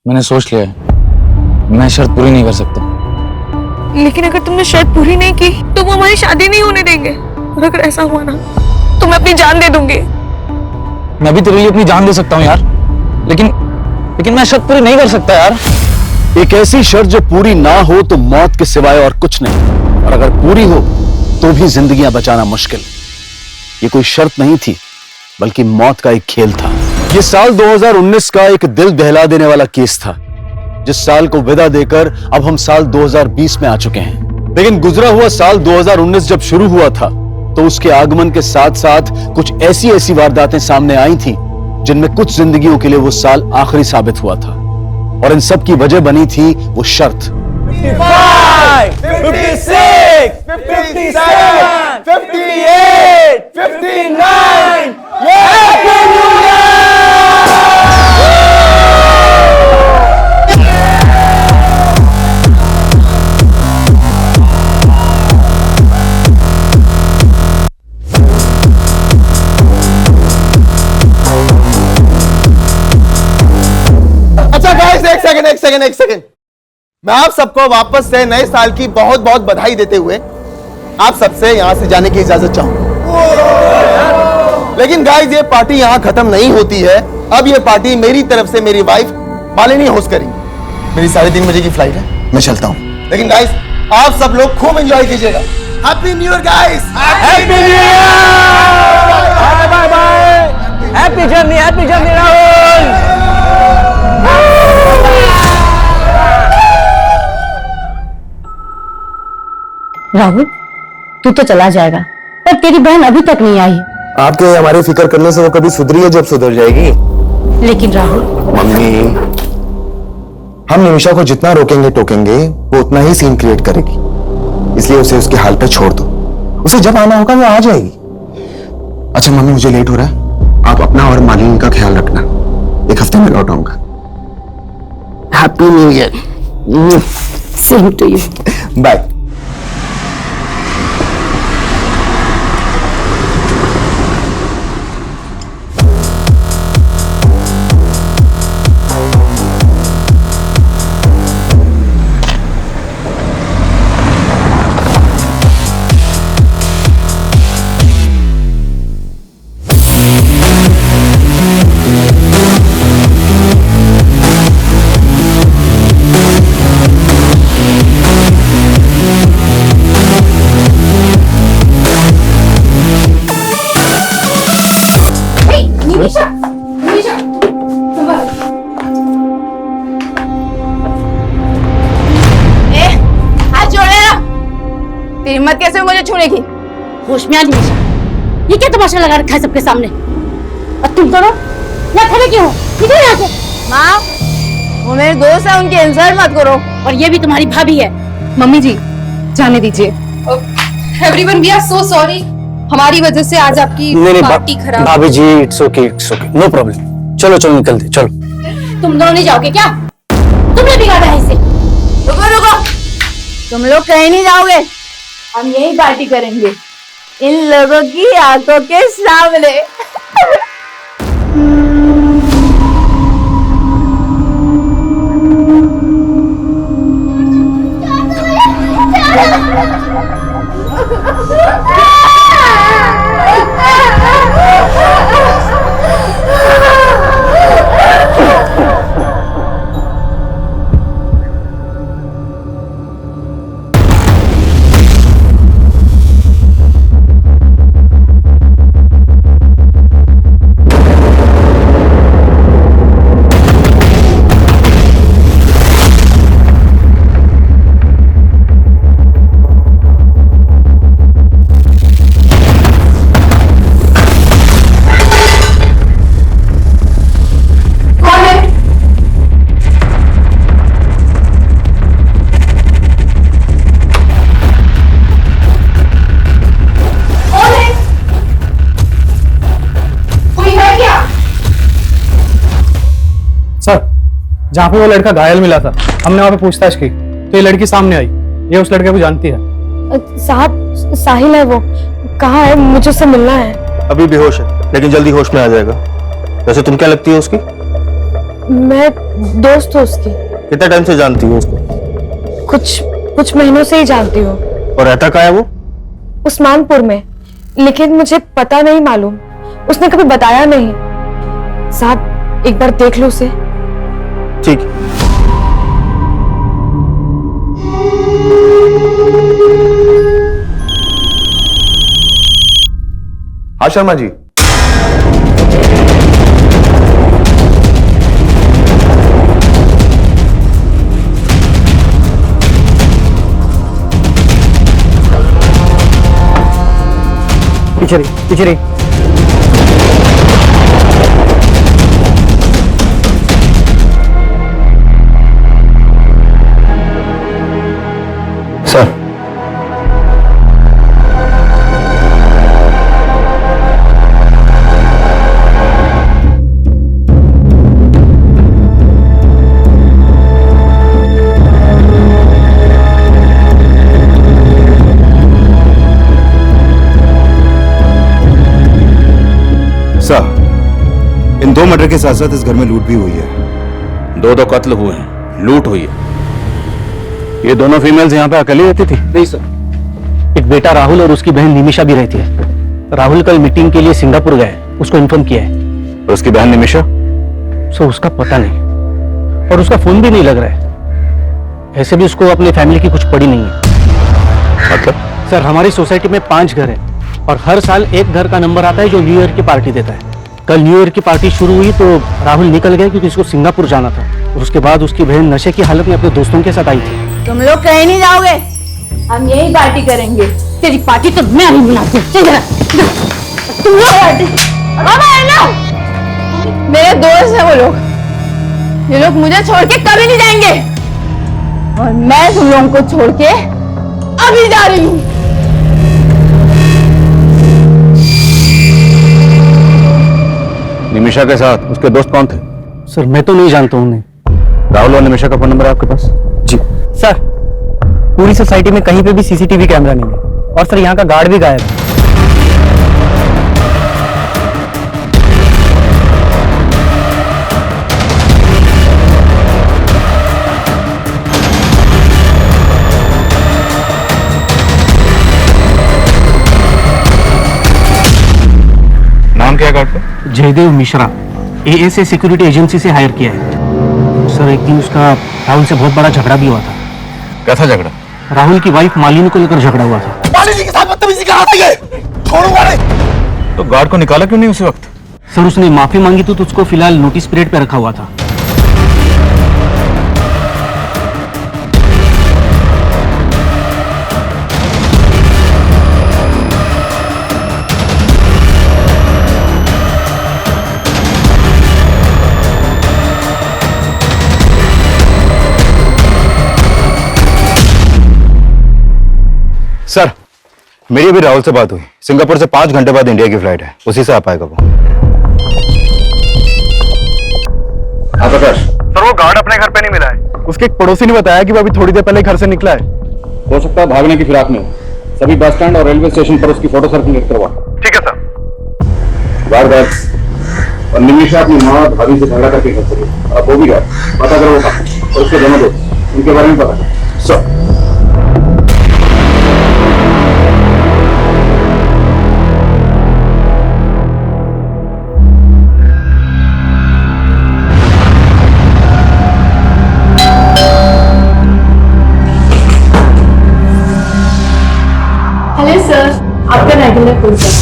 मैंने सोच लिया है, मैं शर्त पूरी नहीं कर सकता। लेकिन अगर तुमने शर्त पूरी नहीं की तो वो हमारी शादी नहीं होने देंगे। और अगर ऐसा हुआ ना तो मैं अपनी जान दे दूंगी। मैं भी तेरे लिए अपनी जान दे सकता हूँ यार, लेकिन मैं शर्त पूरी नहीं कर सकता यार। एक ऐसी शर्त जो पूरी ना हो तो मौत के सिवाय और कुछ नहीं, और अगर पूरी हो तो भी जिंदगियां बचाना मुश्किल। ये कोई शर्त नहीं थी बल्कि मौत का एक खेल था। ये साल 2019 का एक दिल दहला देने वाला केस था, जिस साल को विदा देकर अब हम साल 2020 में आ चुके हैं। लेकिन गुजरा हुआ साल 2019 जब शुरू हुआ था तो उसके आगमन के साथ साथ कुछ ऐसी वारदातें सामने आई थी जिनमें कुछ जिंदगियों के लिए वो साल आखिरी साबित हुआ था, और इन सब की वजह बनी थी वो शर्त। 55, 56, 57, 58, 59, Happy New Year! अच्छा गाइस, एक सेकंड। मैं आप सबको वापस से नए साल की बहुत बहुत बधाई देते हुए आप सबसे यहां से जाने की इजाजत चाहूंगा। लेकिन गाइस, ये पार्टी यहां खत्म नहीं होती है। अब ये पार्टी मेरी तरफ से मेरी वाइफ मालिनी होस्ट करेंगी। मेरी 3:30 बजे की फ्लाइट है, मैं चलता हूं। लेकिन गाइस, आप सब लोग खूब एंजॉय कीजिएगा। Happy new year guys! Happy new year! Bye bye bye! Happy journey Rahul! Rahul, तू तो चला जाएगा पर तेरी बहन अभी तक नहीं आई। आपके हमारी फिक्र करने से वो कभी सुधरी है जब सुधर जाएगी। लेकिन राहुल, मम्मी, हम निमिषा को जितना रोकेंगे टोकेंगे वो उतना ही सीन क्रिएट करेगी, इसलिए उसे उसके हाल पे छोड़ दो। उसे जब आना होगा वो आ जाएगी। अच्छा मम्मी, मुझे लेट हो रहा है, आप अपना और मालिनी का ख्याल रखना। 1 हफ्ते में लौट आऊंगा। Happy new year. Same to you. Bye. तेरी हिम्मत कैसे मुझे छूने की? होश में आ निमिषा, ये क्या तमाशा लगा रखा है सबके सामने? और तुम दोनों यहाँ खड़े क्यों हो? निकलो यहाँ से। माँ, वो मेरे दोस्त है, उनकी इंसल्ट मत करो। और ये भी तुम्हारी भाभी है। मम्मी जी, जाने दीजिए। Everyone, we are so sorry. हमारी वजह से आज आपकी पार्टी खराब। भाभी ji, it's okay, no problem. चलो निकलते, चलो। तुम दोनों नहीं जाओगे क्या? तुमने बिगाड़ा है इसे। रुको, तुम लोग कहीं नहीं जाओगे। हम यही पार्टी करेंगे इन लोगों की आंखों के सामने। सर, जहाँ पे वो लड़का घायल मिला था, हमने वहाँ पे पूछताछ की तो ये लड़की सामने आई। ये उस लड़के को जानती है। साहब, साहिल है वो। कहाँ है? मुझे उससे मिलना है। अभी बेहोश है लेकिन जल्दी होश में आ जाएगा। वैसे तुम क्या लगती हो उसकी? मैं दोस्त हूँ उसकी। कितने टाइम से जानती हो उसको? कुछ महीनों से ही जानती हूँ। और रहता कहाँ है वो? उस्मानपुर में, लेकिन मुझे पता नहीं मालूम, उसने कभी बताया नहीं। साहब एक बार देख लो उसे। ठीक। हाँ शर्मा जी। पीछे रही। सर, इन 2 मर्डर के साथ साथ इस घर में लूट भी हुई है। 2 कत्ल हुए हैं, लूट हुई है। ये दोनों फीमेल्स यहाँ पे अकेली रहती थी? नहीं सर, एक बेटा राहुल और उसकी बहन निमिषा भी रहती है। राहुल कल मीटिंग के लिए सिंगापुर गए, उसको इन्फॉर्म किया है। और उसकी बहन निमिषा? सो उसका पता नहीं, और उसका फोन भी नहीं लग रहा है। ऐसे भी उसको अपनी फैमिली की कुछ पड़ी नहीं है। मतलब? सर, हमारी सोसाइटी में 5 घर है और हर साल एक घर का नंबर आता है जो न्यू ईयर की पार्टी देता है। कल न्यू ईयर की पार्टी शुरू हुई तो राहुल निकल गया क्योंकि उसको सिंगापुर जाना था, और उसके बाद उसकी बहन नशे की हालत में अपने दोस्तों के साथ आई थी। तुम लोग कहीं नहीं जाओगे, हम यही पार्टी करेंगे। तेरी पार्टी तो मैं अभी बुलाती हूँ। चल जरा, तुम लोग पार्टी। मेरे दोस्त हैं वो लोग, ये लोग मुझे छोड़ के कभी नहीं जाएंगे, और मैं तुम लोगों को छोड़ के अभी जा रही हूँ। निमिषा के साथ उसके दोस्त कौन थे? सर, मैं तो नहीं जानता हूँ उन्हें। राहुल और निमिषा का फोन नंबर है आपके पास? जी सर, पूरी सोसाइटी में कहीं पे भी सीसीटीवी कैमरा नहीं है, और सर यहाँ का गार्ड भी गायब है। नाम क्या है गार्ड का? Jaidev Mishra, ASA security agency से हायर किया है। सर, एक दिन उसका राहुल से बहुत बड़ा झगड़ा भी हुआ था। कैसा झगड़ा? राहुल की वाइफ मालिनी को लेकर झगड़ा हुआ था। मालिनी के साथ बदतमीजी कहाँ से गए? छोड़ूंगा नहीं। तो गार्ड को निकाला क्यों नहीं उसी वक्त? सर, उसने माफी मांगी तो उसको फिलहाल नोटिस पीरियड पे रखा हुआ था। सर, मेरी अभी राहुल से बात हुई। सिंगापुर से 5 घंटे बाद इंडिया की फ्लाइट है, उसी से आ पाएगा वो। प्रकाश सर, वो गार्ड अपने घर पे नहीं मिला है। उसके एक पड़ोसी ने बताया कि वो अभी थोड़ी देर पहले घर से निकला है। हो सकता है भागने की फिराक में। सभी बस स्टैंड और रेलवे स्टेशन पर उसकी फोटो सर्कुलेट करवा। ठीक है सर। गार्ड और निमिषा अपनी माँ और भाभी से झगड़ा करके घर चली, अब वो भी गए। पता करो वो कहाँ, और उसके दोनों दोस्त, उनके बारे में पता करो। सर, हेलो सर, आपका रेगुलर कोर्स है।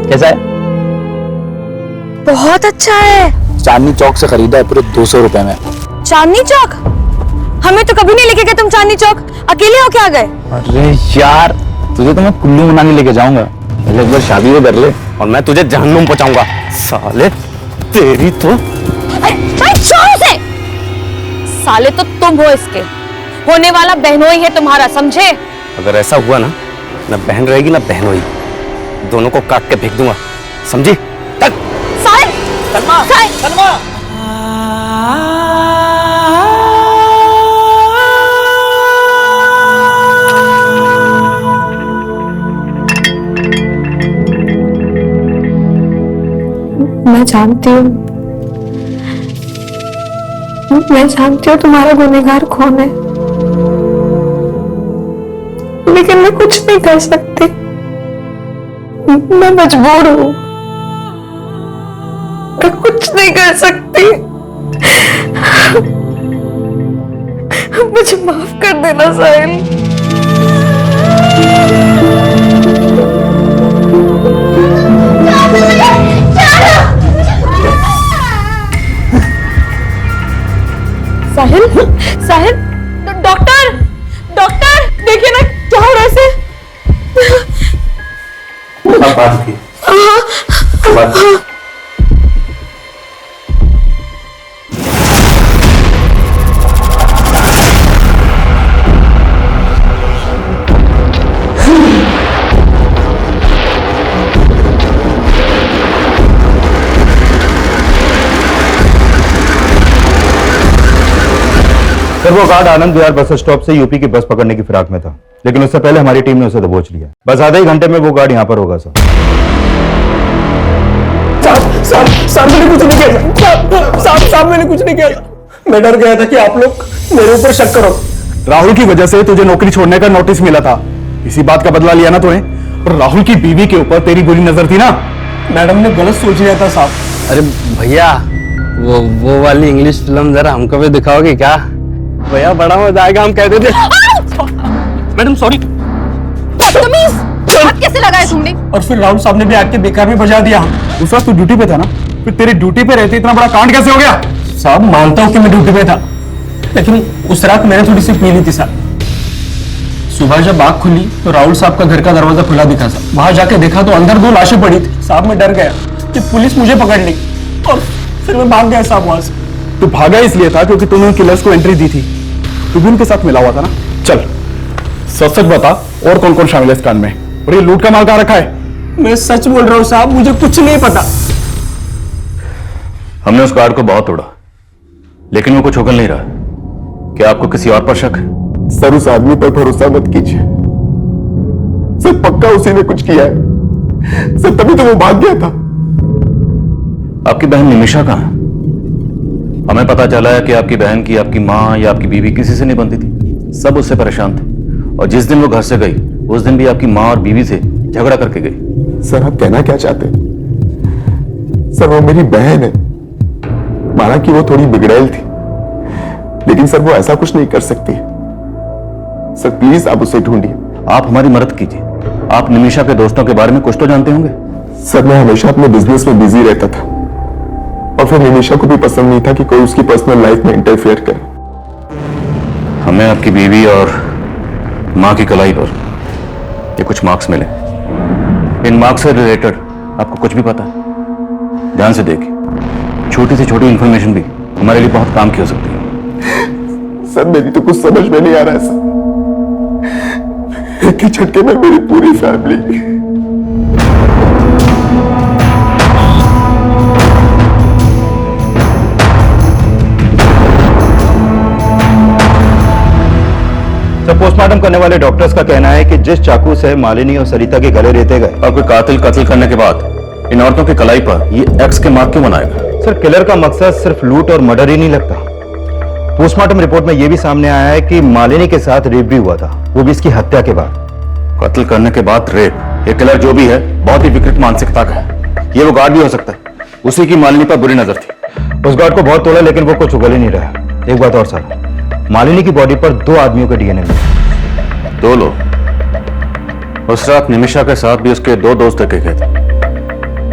कैसा है? बहुत अच्छा है। चांदनी चौक से खरीदा है, पूरे 200 रुपए में। चांदनी चौक? हमें तो कभी नहीं लेके गए तुम चांदनी चौक, अकेले होके आ गए। अरे यार, तुझे तो मैं कुल्लू मनाली लेके जाऊंगा, पहले एक बार शादी तो कर ले। और मैं तुझे जहन्नुम पहुंचाऊंगा साले, तेरी तो। छोड़ उसे। साले तो तुम हो इसके, होने वाला बहनोई है तुम्हारा, समझे? अगर ऐसा हुआ ना बहन रहेगी ना बहनोई, दोनों को काट के फेंक दूंगा, समझी? साले मैं जानती हूँ तुम्हारा गुनहगार कौन है, लेकिन मैं कुछ नहीं कर सकती। मैं मजबूर हूँ, मैं कुछ नहीं कर सकती। मुझे माफ कर देना साहिल। साहिल, साहिल, डॉक्टर, डॉक्टर, देखिए ना क्या हो रहा है इसे। बात की सर वो guard Anand Vihar bus stop से यूपी की बस पकड़ने की फिराक में था, लेकिन उससे पहले हमारी टीम ने उसे दबोच लिया। बस आधे ही घंटे में वो गार्ड यहाँ पर होगा सर। साहब मैंने कुछ नहीं किया। साहब मैंने कुछ नहीं किया। मैं डर गया था कि आप लोग मेरे ऊपर शक करो। राहुल की वजह से तुझे नौकरी छोड़ने का नोटिस मिला था, इसी बात का बदला लिया ना तूने। और राहुल की बीवी के ऊपर तेरी बुरी नजर थी ना। मैडम ने गलत सोच लिया था साहब। अरे भैया वो वाली इंग्लिश फिल्म जरा हमको भी दिखाओगे क्या? भैया बड़ा मजा आएगा, हम कहते थे। Madam sorry. हाथ कैसे लगाया तुमने? और फिर राहुल साहब ने भी आके बेकार में बजा दिया। उस वक्त तू ड्यूटी पे था ना, फिर तेरी ड्यूटी पे रहते इतना बड़ा कांड कैसे हो गया? साहब मानता हूँ कि मैं ड्यूटी पे था, लेकिन उस रात मैंने थोड़ी सी पी ली थी साहब। सुबह जब आँख खुली तो राहुल साहब का घर का दरवाजा खुला दिखा साहब। वहां जाके देखा तो अंदर 2 लाशें पड़ी थी साहब। मैं डर गया कि पुलिस मुझे पकड़ ली और फिर मैं भाग गया साहब वहां से। तू भागा इसलिए था क्योंकि तूने उन किलर्स को एंट्री दी थी। तू भी उनके साथ मिला हुआ था ना। चल सच सच बता, और कौन कौन शामिल है इस कांड में, और ये लूट का माल कहां रखा है? मैं सच बोल रहा हूँ साहब, मुझे कुछ नहीं पता। हमने उस गार्ड को बहुत तोड़ा, लेकिन वो कुछ उगल नहीं रहा। क्या आपको किसी और पर शक है? सर उस आदमी पर भरोसा मत कीजिए सर, पक्का उसी ने कुछ किया है सर, तभी तो वो भाग गया था। आपकी बहन निमिषा कहाँ है? हमें पता चला है कि आपकी बहन की आपकी माँ या आपकी बीवी किसी से नहीं बनती थी, सब उससे परेशान थे। और जिस दिन वो घर से गई उस दिन भी आपकी माँ और बीवी से झगड़ा करके गई। सर आप कहना क्या चाहते हैं? सर वो मेरी बहन है, माना कि वो थोड़ी बिगड़ैल थी, लेकिन सर वो ऐसा कुछ नहीं कर सकती। सर प्लीज आप उसे ढूंढिए। आप हमारी मदद कीजिए। आप निमिषा के दोस्तों के बारे में कुछ तो जानते होंगे। सर मैं हमेशा अपने बिजनेस में बिजी रहता था, और फिर निमिषा को भी पसंद नहीं था कि कोई उसकी पर्सनल लाइफ में इंटरफेयर करे। हमें आपकी बीवी और माँ की कलाई पर ये कुछ मार्क्स मिले। इन मार्क्स से रिलेटेड आपको कुछ भी पता है? ध्यान से देखिए, छोटी से छोटी इंफॉर्मेशन भी हमारे लिए बहुत काम की हो सकती है। सर मेरी तो कुछ समझ में नहीं आ रहा है सर, एक ही झटके में मेरी पूरी फैमिली। पोस्टमार्टम करने वाले डॉक्टर्स का कहना है कि जिस चाकू से मालिनी और सरिता के गले रेते गए और कोई कातिल कत्ल करने के बाद इन औरतों की कलाई पर ये एक्स के मार्क क्यों बनाएगा? सर किलर का मकसद सिर्फ लूट और मर्डर ही नहीं लगता। पोस्टमार्टम रिपोर्ट में यह भी सामने आया है कि मालिनी के साथ रेप भी हुआ था, वो भी इसकी हत्या के बाद। कत्ल करने के बाद रेप, ये किलर जो भी है बहुत ही विकृत मानसिकता का है। ये वो गार्ड भी हो सकता है, उसी की मालिनी पर बुरी नजर थी। उस गार्ड को बहुत तोड़ा लेकिन वो कुछ उगल ही नहीं रहा। एक बात और सर, मालिनी की बॉडी पर 2 आदमियों के डीएनए मिले। 2 लोग? उस रात निमिषा के साथ भी उसके 2 दोस्त देखे गए थे।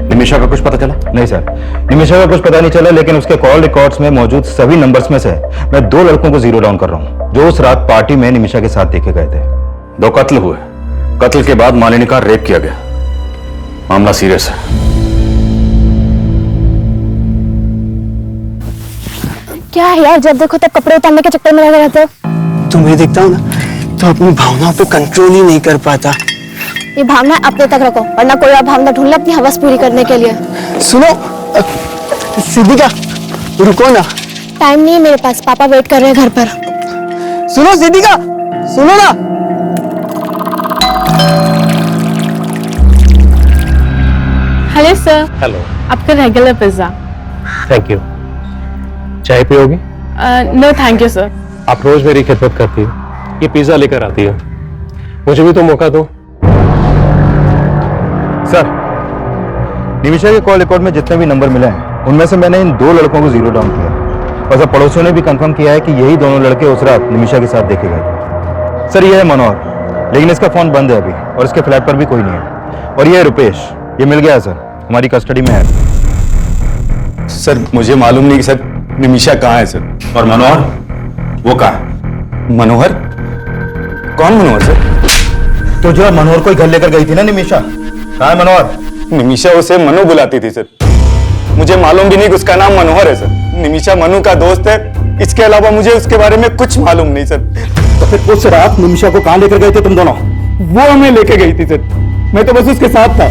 निमिषा का कुछ पता चला? नहीं सर, निमिषा का कुछ पता नहीं चला, लेकिन उसके कॉल रिकॉर्ड्स में मौजूद सभी नंबर्स में से मैं 2 लड़कों को जीरो डाउन कर रहा हूं जो उस रात पार्टी में निमिषा के साथ देखे गए थे। 2 कत्ल हुए, कत्ल के बाद मालिनी का रेप किया गया। मामला सीरियस है। क्या है यार, जब देखो तब कपड़े उतारने के चक्कर में लगे रहते हो। तुम्हें दिखता हूँ ना तो अपनी भावनाओं पे कंट्रोल ही नहीं कर पाता। ये भावना अपने तक रखो, वरना कोई और भावना ढूंढ लो अपनी हवस पूरी करने के लिए। सुनो सिद्धिका रुको ना। टाइम नहीं है मेरे पास, पापा वेट कर रहे हैं घर पर। सुनो सिद्धिका, सुनो ना। हेलो सर, हेलो, आपका रेगुलर पिज्जा। Thank you. चाय पियोगी? No thank you sir. आप रोज मेरी खिदमत करती हो, ये पिज्जा लेकर आती हो, मुझे भी तो मौका दो। सर, निमिषा के कॉल रिकॉर्ड में जितने भी नंबर मिले हैं उनमें से मैंने इन 2 लड़कों को जीरो डाउन किया और सब पड़ोसियों ने भी कंफर्म किया है कि यही दोनों लड़के उस रात निमिषा के साथ देखे गए थे। सर, ये है मनोहर, लेकिन इसका फोन बंद है अभी और इसके फ्लैट पर भी कोई नहीं है। और ये है रुपेश, ये मिल गया सर, हमारी कस्टडी में है। सर मुझे मालूम नहीं कि सर निमिषा कहाँ है सर। और मनोहर, वो कहाँ है? मनोहर? कौन मनोहर सर? तो जो मनोहर को घर लेकर गई थी ना निमिषा, कहाँ है मनोहर? निमिषा उसे मनु बुलाती थी सर, मुझे मालूम भी नहीं कि उसका नाम मनोहर है सर। निमिषा मनु का दोस्त है, इसके अलावा मुझे उसके बारे में कुछ मालूम नहीं सर। तो फिर उस रात निमिषा को कहाँ लेकर गए थे तुम दोनों? वो हमें लेके गई थी सर, मैं तो बस उसके साथ था।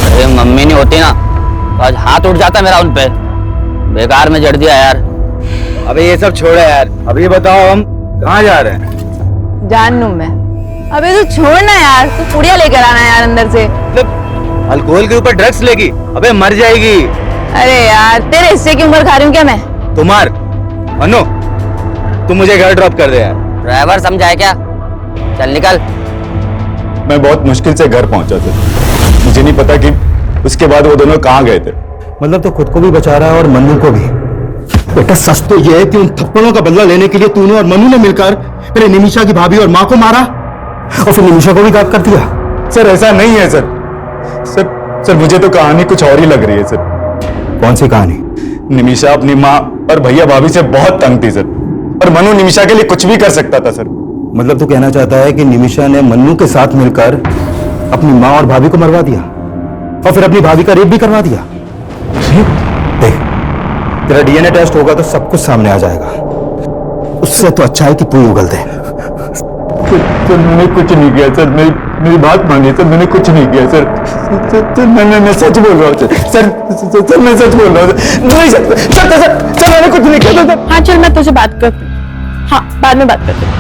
अरे मम्मी नहीं होती ना तो आज हाथ उठ जाता मेरा उन पे, बेकार में जड़ दिया यार। अबे ये सब छोड़ो यार, अब ये बताओ हम कहाँ जा रहे हैं? जान लूं मैं। अबे तू छोड़ ना यार, तू पुड़िया लेकर आना यार अंदर से। अल्कोहल के ऊपर ड्रग्स लेगी, अबे मर जाएगी। अरे यार, तेरे हिस्से की उम्र खा रही हूँ क्या मैं? तुम्हार अनु, तुम मुझे घर ड्रॉप कर दे यार। ड्राइवर समझा है क्या? चल निकल। मैं बहुत मुश्किल से घर पहुंचा था, मुझे नहीं पता कि उसके बाद वो दोनों कहाँ गए थे। मतलब तो खुद को भी बचा रहा है और मनु को भी। बेटा सच तो यह है कि उन थप्पड़ों का बदला लेने के लिए तूने और मनु ने मिलकर पहले निमिषा की भाभी और माँ को मारा और फिर निमिषा को भी गायब कर दिया। सर ऐसा नहीं है सर। सर मुझे तो कहानी कुछ और ही लग रही है सर। कौन सी कहानी? निमिषा अपनी माँ और भैया भाभी से बहुत तंग थी सर, और मनु निमिषा के लिए कुछ भी कर सकता था सर। मतलब तो कहना चाहता है कि निमिषा ने मन्नू के साथ मिलकर अपनी माँ और भाभी को मरवा दिया और फिर अपनी भाभी का रेप भी करवा दिया। देख, तेरा डीएनए टेस्ट होगा तो सब कुछ सामने आ जाएगा। उससे तो अच्छा है कि तू उगल दे। सर मैंने कुछ नहीं किया सर, मेरी बात मानिए सर, मैंने कुछ नहीं किया सर। मैं सच बोल रहा हूँ सर, मैं सच बोल रहा हूँ नहीं सर, मैंने कुछ नहीं किया सर। हाँ चल, मैं तुझे बात करती हूँ। हाँ, बाद में बात करती हूँ।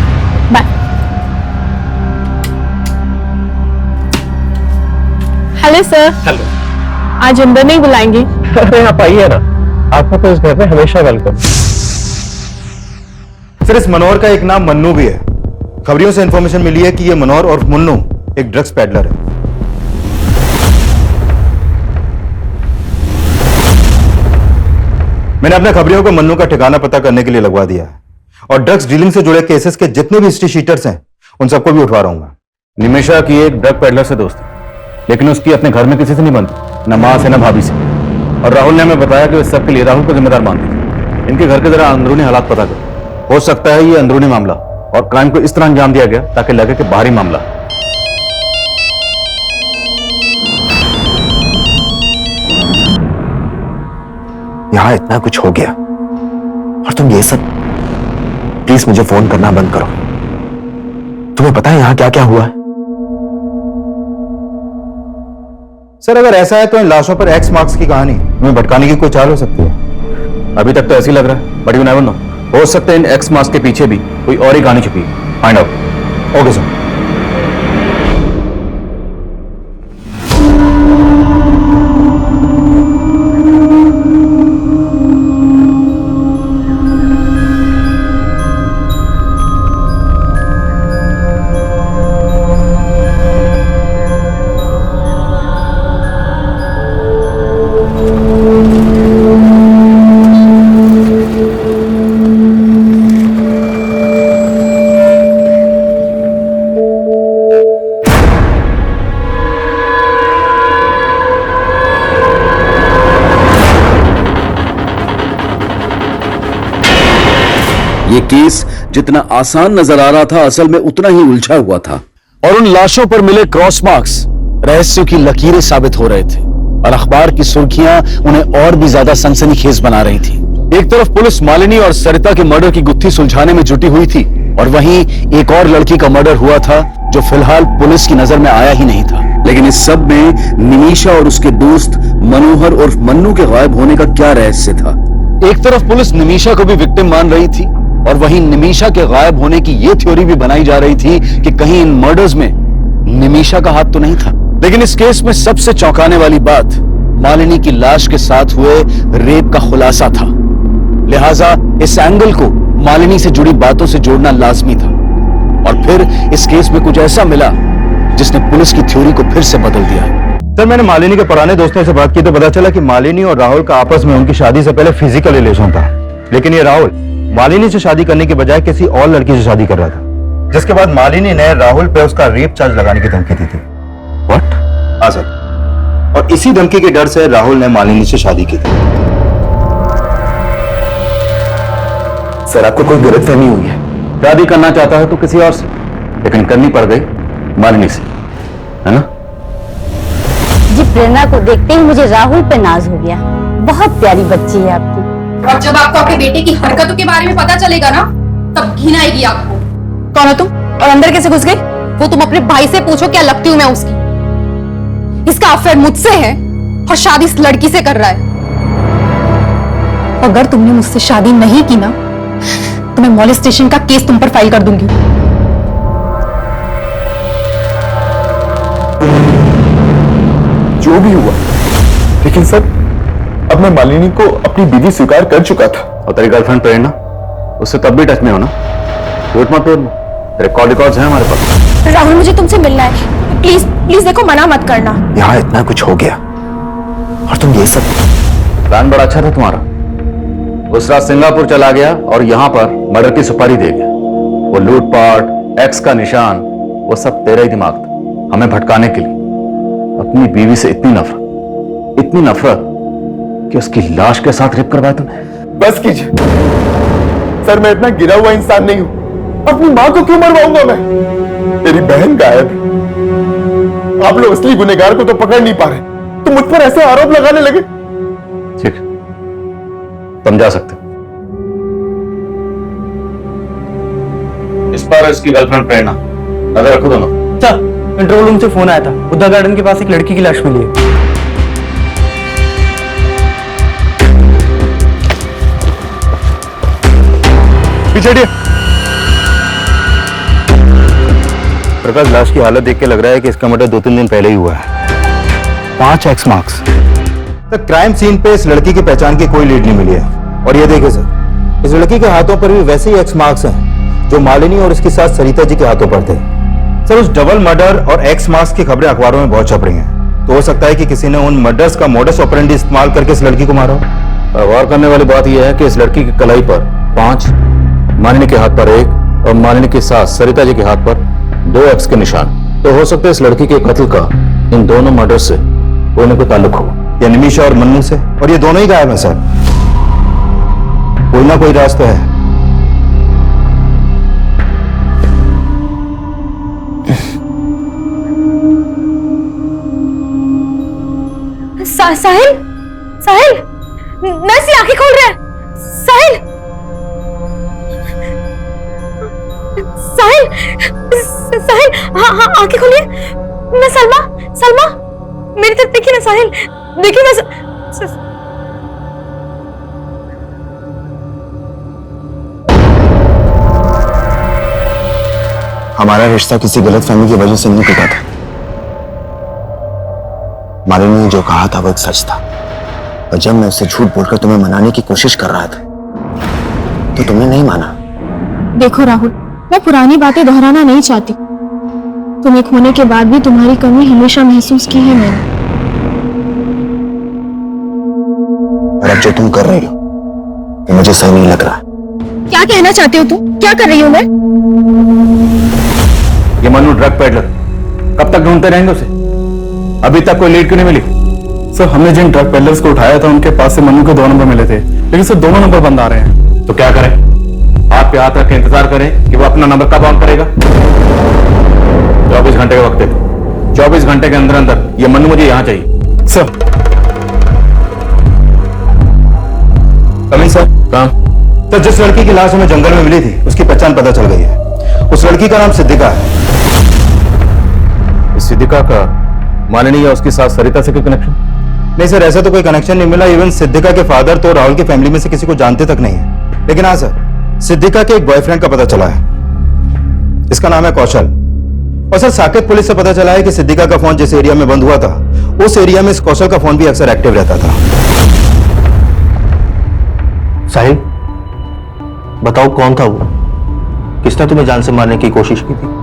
बाय। Hello sir. हेलो। आज अंदर नहीं बुलाएंगे? अरे आप आइए ना, आपको तो इस घर में हमेशा वेलकम। सर इस मनोहर का एक नाम मन्नू भी है। खबरियों से इंफॉर्मेशन मिली है कि ये मनोहर और मुन्नू एक ड्रग्स पैडलर है। मैंने अपने खबरियों को मन्नू का ठिकाना पता करने के लिए लगवा दिया है और ड्रग्स डीलिंग से जुड़े केसेस के जितने भी हिस्ट्री शीटर्स हैं उन सबको भी उठवा रहा हूं मैं। निमिषा की एक ड्रग पेडलर से दोस्ती, लेकिन उसकी अपने घर में किसी से नहीं बनती, न मां से न भाभी से। और राहुल ने हमें बताया कि इस सब के लिए राहुल को जिम्मेदार मानती थी। इनके घर के जरा अंदरूनी हालात पता करो, हो सकता है ये अंदरूनी मामला और क्राइम को इस तरह अंजाम दिया गया ताकि लगे कि बाहरी मामला। यहां इतना कुछ हो गया और तुम ये सब, प्लीज मुझे फोन करना बंद करो। तुम्हें पता है यहां क्या क्या हुआ है? सर अगर ऐसा है तो इन लाशों पर एक्स मार्क्स की कहानी हमें भटकाने की कोई चाल हो सकती है। अभी तक तो ऐसे ही लग रहा है, बट यू नेवर नो, हो सकता है इन एक्स मार्क्स के पीछे भी कोई और ही कहानी छुपी है। Find out. Okay sir. ये केस जितना आसान नजर आ रहा था असल में उतना ही उलझा हुआ था और उन लाशों पर मिले क्रॉस मार्क्स रहस्यों की लकीरें साबित हो रहे थे और अखबार की सुर्खियां उन्हें और भी ज्यादा सनसनीखेज बना रही थी। एक तरफ पुलिस मालिनी और सरिता के मर्डर की गुत्थी सुलझाने में जुटी हुई थी और वहीं एक और लड़की का मर्डर हुआ था जो फिलहाल पुलिस की नजर में आया ही नहीं था। लेकिन इस सब में निमिषा और उसके दोस्त मनोहर और मन्नू के गायब होने का क्या रहस्य था? एक तरफ पुलिस निमिषा को भी विक्टिम मान रही थी और वहीं निमिषा के गायब होने की यह थ्योरी भी बनाई जा रही थी कि कहीं इन मर्डर्स में निमिषा का हाथ तो नहीं था। लेकिन इस केस में सबसे चौंकाने वाली बात मालिनी की लाश के साथ हुए रेप का खुलासा था। लिहाजा इस एंगल को मालिनी से जुड़ी बातों से जोड़ना लाजमी था। और फिर इस केस में कुछ ऐसा मिला जिसने पुलिस की थ्योरी को फिर से बदल दिया। सर, मैंने मालिनी के पुराने दोस्तों से बात की तो पता चला कि मालिनी और राहुल का आपस में उनकी शादी से पहले फिजिकल रिलेशन था। लेकिन ये राहुल मालिनी से शादी करने के बजाय किसी और लड़की से शादी कर रहा था, जिसके बाद मालिनी ने राहुल पे उसका रेप चार्ज लगाने की धमकी दी थी। व्हाट? हाँ सर, और इसी धमकी के डर से राहुल ने मालिनी से शादी की थी। सर, आपको कोई गलतफहमी हुई है। शादी करना चाहता है तो किसी और से, लेकिन करनी पड़ गई मालिनी से, है ना? जी, प्रेरणा को देखते ही मुझे राहुल पे नाज हो गया। बहुत प्यारी बच्ची है आपकी। और जब आपको आपके बेटे की हरकतों के बारे में पता चलेगा ना, तब घिन आएगी आपको। कौन हो तुम और अंदर कैसे घुस गई? वो तुम अपने भाई से पूछो क्या लगती हूँ मैं उसकी। इसका अफेयर मुझसे है और शादी इस लड़की से कर रहा है। अगर तुमने मुझसे शादी नहीं की ना, तो मैं मॉलेस्टेशन का केस तुम पर फाइल कर दूंगी। जो भी हुआ, लेकिन सर अब मैं मालिनी को अपनी बीवी स्वीकार कर चुका था। और तेरी गर्लफ्रेंड प्रेरणा, उससे तब भी टच में हो ना? झूठ मत बोल, रिकॉर्ड्स हैं हमारे पास। राहुल, मुझे तुमसे मिलना है। प्लीज प्लीज देखो, मना मत करना। यहाँ इतना कुछ हो गया और तुम ये सब। प्लान बड़ा अच्छा था तुम्हारा। उस रात सिंगापुर चला गया और यहाँ पर मर्डर की सुपारी दे गया। वो लूटपाट, एक्स का निशान, वो सब तेरा ही दिमाग था, हमें भटकाने के लिए। अपनी बीवी से इतनी नफरत कि उसकी लाश के साथ रेप करवाया तुमने। बस कीजिए सर, मैं इतना गिरा हुआ इंसान नहीं हूं। अपनी मां को क्यों मरवाऊंगा मैं? तेरी बहन गायब है। आप लोग असली गुनहगार को तो पकड़ नहीं पा रहे, तो मुझ पर ऐसे आरोप लगाने लगे। ठीक, तुम जा सकते। इस पर इसकी गर्लफ्रेंड प्रेरणा, नजर रखो दोनों। सर, कंट्रोल रूम से फोन आया था, बुद्धा गार्डन के पास एक लड़की की लाश मिली है। पीछे हटिए। प्रकाश, लाश की हालत देख के लग रहा है कि इसका मर्डर 2-3 दिन पहले ही हुआ है। 5 एक्स मार्क्स। तो क्राइम सीन पे इस लड़की की पहचान की कोई लीड नहीं मिली है। और ये देखिए सर, इस लड़की के हाथों पर भी वैसे ही एक्स मार्क्स हैं जो मालिनी और इसके साथ सरिता जी के हाथों पर थे। सर, उस डबल मर्डर और एक्स मार्क्स की खबरें अखबारों में बहुत छप रही हैं। तो हो सकता है कि किसी ने उन मर्डर्स का मोडस ऑपरेंडी इस्तेमाल करके इस लड़की को मारा हो। गौर करने वाली बात यह है कि इस लड़की की कलाई पर 5, मालिनी के हाथ पर 1 और मालिनी के साथ सरिता जी के हाथ पर 2 एक्स के निशान। तो हो सकता है इस लड़की के कत्ल का इन दोनों मर्डर से कोई न कोई ताल्लुक हो, या निमिषा और मन्नू से। और ये दोनों ही गायब हैं सर, कोई ना कोई रास्ता है। साहिल, साहिल, नर्स आंखें खोल रहा है। साहिल, साहिल, साहिल, हाँ हाँ, आंखें खोलिए। मैं सलमा, सलमा, मेरी तरफ देखिए ना साहिल, देखिए मैं हमारा रिश्ता किसी गलतफहमी की वजह से नहीं टूटा था। मालिनी ने जो कहा था वो एक सच था, और जब मैं उससे झूठ बोलकर तुम्हें मनाने की कोशिश कर रहा था तो तुमने नहीं माना। देखो राहुल, मैं पुरानी बातें दोहराना नहीं चाहती। तुम एक होने के बाद भी तुम्हारी कमी हमेशा महसूस की है मैंने। और अब जो तुम कर रही हो वो मुझे सही नहीं लग रहा। क्या कहना चाहते हो तुम? क्या कर रही हूँ मैं? ये मन्नू ड्रग पेडलर, कब तक ढूंढते रहेंगे उसे? अभी तक कोई लीड क्यों नहीं मिली? सर, हमने जिन ड्रग पेडलर्स को उठाया था उनके पास से मन्नू के 2 नंबर मिले थे, लेकिन सर दोनों नंबर बंद आ रहे हैं। तो क्या करें? आपके हाथ रख के इंतजार करें कि वो अपना नंबर कब ऑन करेगा? 24 घंटे का वक्त है। 24 घंटे के अंदर अंदर ये मन्नू मुझे यहां चाहिए। Sir, coming sir. कहाँ? तो जिस लड़की की लाश हमें जंगल में मिली थी उसकी पहचान पता चल गई है। उस लड़की का नाम सिद्धिका है। इस सिद्धिका का मालिनी या उसकी सास सरिता से कोई कनेक्शन? नहीं सर, ऐसा तो कोई कनेक्शन नहीं मिला। इवन सिद्धिका के फादर तो राहुल की फैमिली में से किसी को जानते तक नहीं है। लेकिन हाँ सर, सिद्धिका के एक बॉयफ्रेंड का पता चला है। इसका नाम है कौशल। और सर, साकेत पुलिस से पता चला है कि सिद्धिका का फोन जिस एरिया में बंद हुआ था, उस एरिया में इस कौशल का फोन भी अक्सर एक्टिव रहता था। साहिल, बताओ कौन था वो? किसने तुम्हें जान से मारने की कोशिश की थी?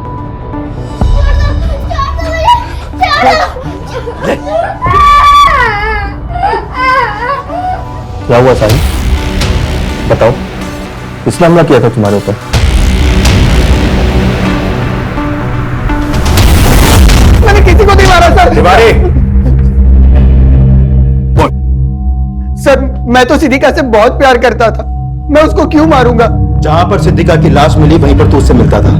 क्या हुआ साहिल? बताओ, किसने हमला किया था तुम्हारे ऊपर? मैंने किसी को नहीं मारा सर। तिवारी, सर, मैं तो सिद्धिका से बहुत प्यार करता था, मैं उसको क्यों मारूंगा? जहां पर सिद्धिका की लाश मिली वहीं पर तू उससे मिलता था।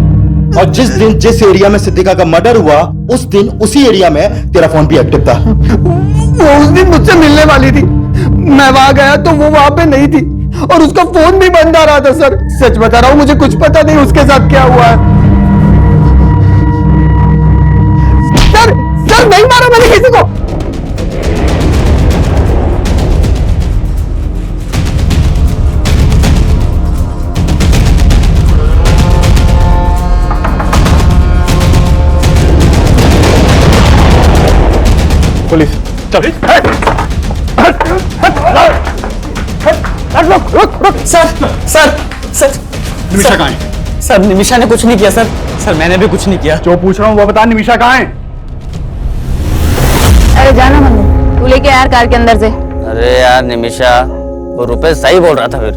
और जिस दिन जिस एरिया में सिद्धिका का मर्डर हुआ, उस दिन उसी एरिया में तेरा फोन भी एक्टिव था। वो उस दिन मुझसे मिलने वाली थी, मैं वहां गया तो वो वहां पे नहीं थी और उसका फोन भी बंद आ रहा था। सर, सच बता रहा हूं, मुझे कुछ पता नहीं उसके साथ क्या हुआ है। सर नहीं मारा मैंने किसी को। पुलिस, चल। रुक सर, सर, सर। निमिषा कहाँ है? सर, निमिषा ने कुछ नहीं किया सर। सर, मैंने भी कुछ नहीं किया। जो पूछ रहा हूँ वो बता, निमिषा कहाँ है? अरे जाना मनु, तू लेके यार कार के अंदर से। अरे यार निमिषा, वो रुपेश सही बोल रहा था। फिर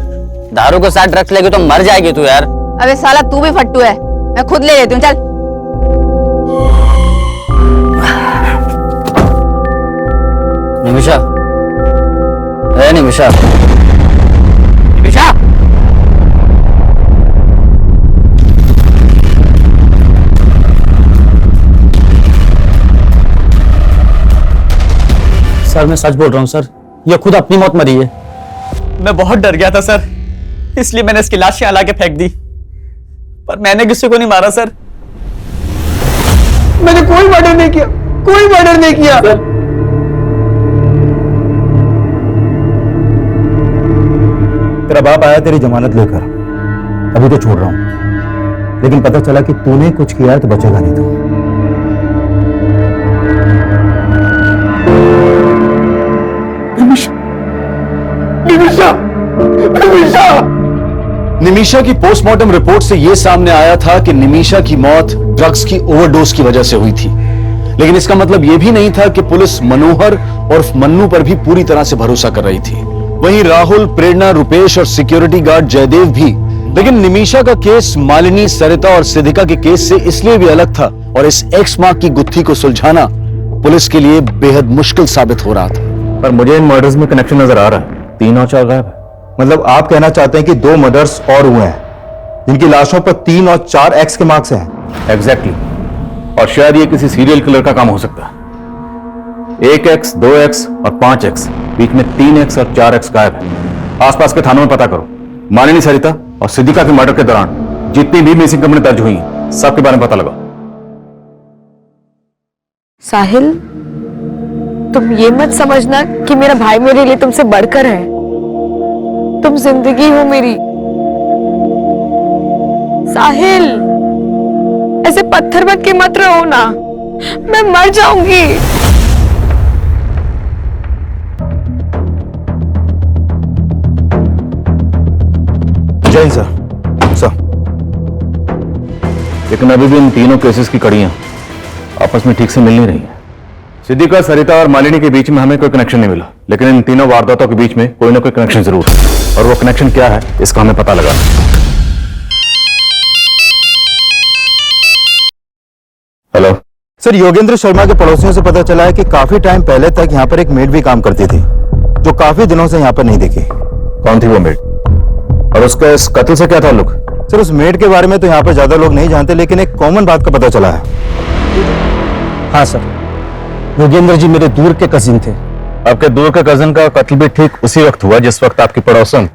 दारू के साथ ड्रग्स लेगी तो मर जाएगी तू यार। अबे साला तू भी फट्टू है, मैं खुद ले लेती हूँ, चल। निमिषा, ए निमिषा, निमिषा, सर, मैं सच बोल रहा हूँ सर, ये खुद अपनी मौत मरी है। मैं बहुत डर गया था सर, इसलिए मैंने इसकी लाश यहाँ लाके फेंक दी, पर मैंने किसी को नहीं मारा सर। मैंने कोई मर्डर नहीं किया, कोई मर्डर नहीं किया। तेरा बाप आया तेरी जमानत लेकर, अभी तो छोड़ रहा हूं, लेकिन पता चला कि तूने कुछ किया है तो बचेगा नहीं तू। निमिषा की पोस्टमार्टम रिपोर्ट से यह सामने आया था कि निमिषा की मौत ड्रग्स की ओवरडोज की वजह से हुई थी, लेकिन इसका मतलब यह भी नहीं था कि पुलिस मनोहर और मन्नू पर भी पूरी तरह से भरोसा कर रही थी। वहीं राहुल, प्रेरणा, रुपेश और सिक्योरिटी गार्ड जयदेव भी। लेकिन निमिषा का केस मालिनी, सरिता और सिद्धिका के केस से इसलिए भी अलग था और इस एक्स मार्क की गुत्थी को सुलझाना पुलिस के लिए बेहद मुश्किल साबित हो रहा था। पर मुझे इन मर्डर्स में कनेक्शन नजर आ रहा है। 3 और 4 गायब है। मतलब आप कहना चाहते हैं कि 2 मर्डर्स और हुए हैं जिनकी लाशों पर 3 और 4 एक्स के मार्क्स हैं? एग्जैक्टली। और शायद ये किसी सीरियल किलर का काम हो सकता है। 1X, 2X और 5X, बीच में 3X और 4X गायब है। आसपास के थानों में पता करो। मालिनी, सरिता और सिद्धिका के मर्डर के दौरान जितनी भी मिसिंग कंप्लेंट दर्ज हुई सबके बारे में पता लगाओ। साहिल, तुम ये मत समझना कि मेरा भाई मेरे लिए तुमसे बढ़कर है। तुम जिंदगी हो मेरी। साहिल, ऐसे पत्थर बन के मत रहो ना, मैं मर जाऊंगी। जैन सर। लेकिन अभी भी इन तीनों केसेस की कड़ियां आपस में ठीक से मिल नहीं रही हैं। सिद्धिका, सरिता और मालिनी के बीच में हमें कोई कनेक्शन नहीं मिला, लेकिन इन तीनों वारदातों के बीच में कोई ना कोई कनेक्शन जरूर है, और वो कनेक्शन क्या है इसका हमें पता लगाना है। हेलो सर, योगेंद्र शर्मा के पड़ोसियों से पता चला है कि काफी टाइम पहले तक यहाँ पर एक मेड भी काम करती थी, जो काफी दिनों से यहाँ पर नहीं दिखी। कौन थी वो मेड, और उसका इस कत्ल से क्या ताल्लुक? सर, उस मेड के बारे में तो यहाँ पर ज्यादा लोग नहीं जानते, लेकिन एक कॉमन बात का पता चला है। हाँ सर, योगेंद्र जी मेरे दूर के कजिन थे। आपके दूर के कजिन का कत्ल भी ठीक उसी वक्त हुआ जिस वक्त आपकी पड़ोसन।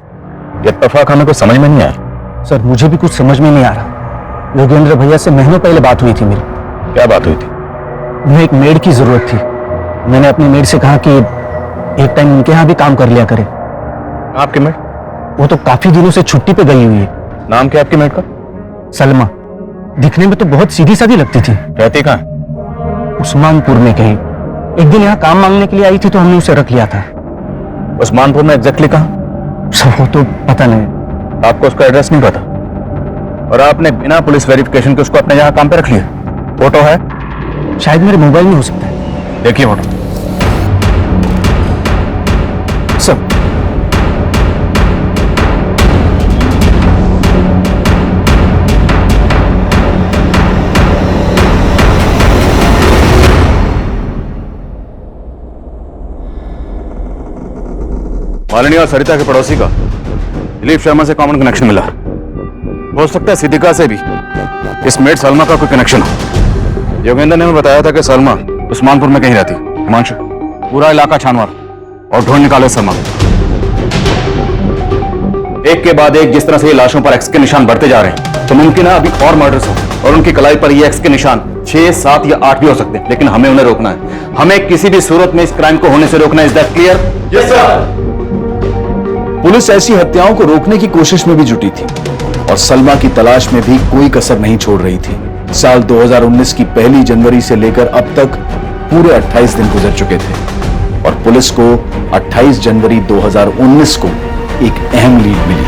ये इत्तेफाक हमें कुछ समझ में नहीं आया। सर, मुझे भी कुछ समझ में नहीं आ रहा। योगेंद्र भैया से महीनों पहले बात हुई थी मेरी। क्या बात हुई थी? उन्हें एक मेड की जरूरत थी। मैंने अपनी मेड से कहा कि एक टाइम उनके यहाँ भी काम कर लिया करे। आपकी मेड? वो तो काफी दिनों से छुट्टी पे गई हुई है। नाम क्या आपकी मेड का? सलमा। दिखने में तो बहुत सीधी सादी लगती थी। रहती कहाँ? उस्मानपुर में कहीं। एक दिन यहाँ काम मांगने के लिए आई थी तो हमने उसे रख लिया था। उस्मानपुर में एग्जैक्टली कहाँ? सर वो तो पता नहीं। आपको उसका एड्रेस नहीं पता और आपने बिना पुलिस वेरिफिकेशन के उसको अपने यहाँ काम पे रख लिया? फोटो है? शायद मेरे मोबाइल में हो सकता है। देखिए फोटो। सर मालिनी और सरिता के पड़ोसी का दिलीप शर्मा से कॉमन कनेक्शन मिला। हो सकता है सिद्दीका से भी इस मेड सलमा का कोई कनेक्शन हो। योगेंद्र ने हमें बताया था कि सलमा उस्मानपुर में कहीं रहती। हिमांशु, पूरा इलाका छान मार और ढूंढ निकाले सलमा। एक के बाद एक जिस तरह से ये लाशों पर एक्स के निशान बढ़ते जा रहे हैं तो मुमकिन है अभी और मर्डर्स हो और उनकी कलाई पर ये एक्स के निशान 6, 7 या 8 भी हो सकते हैं। लेकिन हमें उन्हें रोकना है। हमें किसी भी सूरत में इस क्राइम को होने से रोकना है। Is that clear? Yes sir. Police ऐसी हत्याओं को रोकने की कोशिश में भी जुटी थी और सलमा की तलाश में भी कोई कसर नहीं छोड़ रही थी। साल 2019 की 1 जनवरी से लेकर अब तक पूरे 28 दिन गुजर चुके थे और पुलिस को 28 जनवरी 2019 को एक अहम लीड मिली।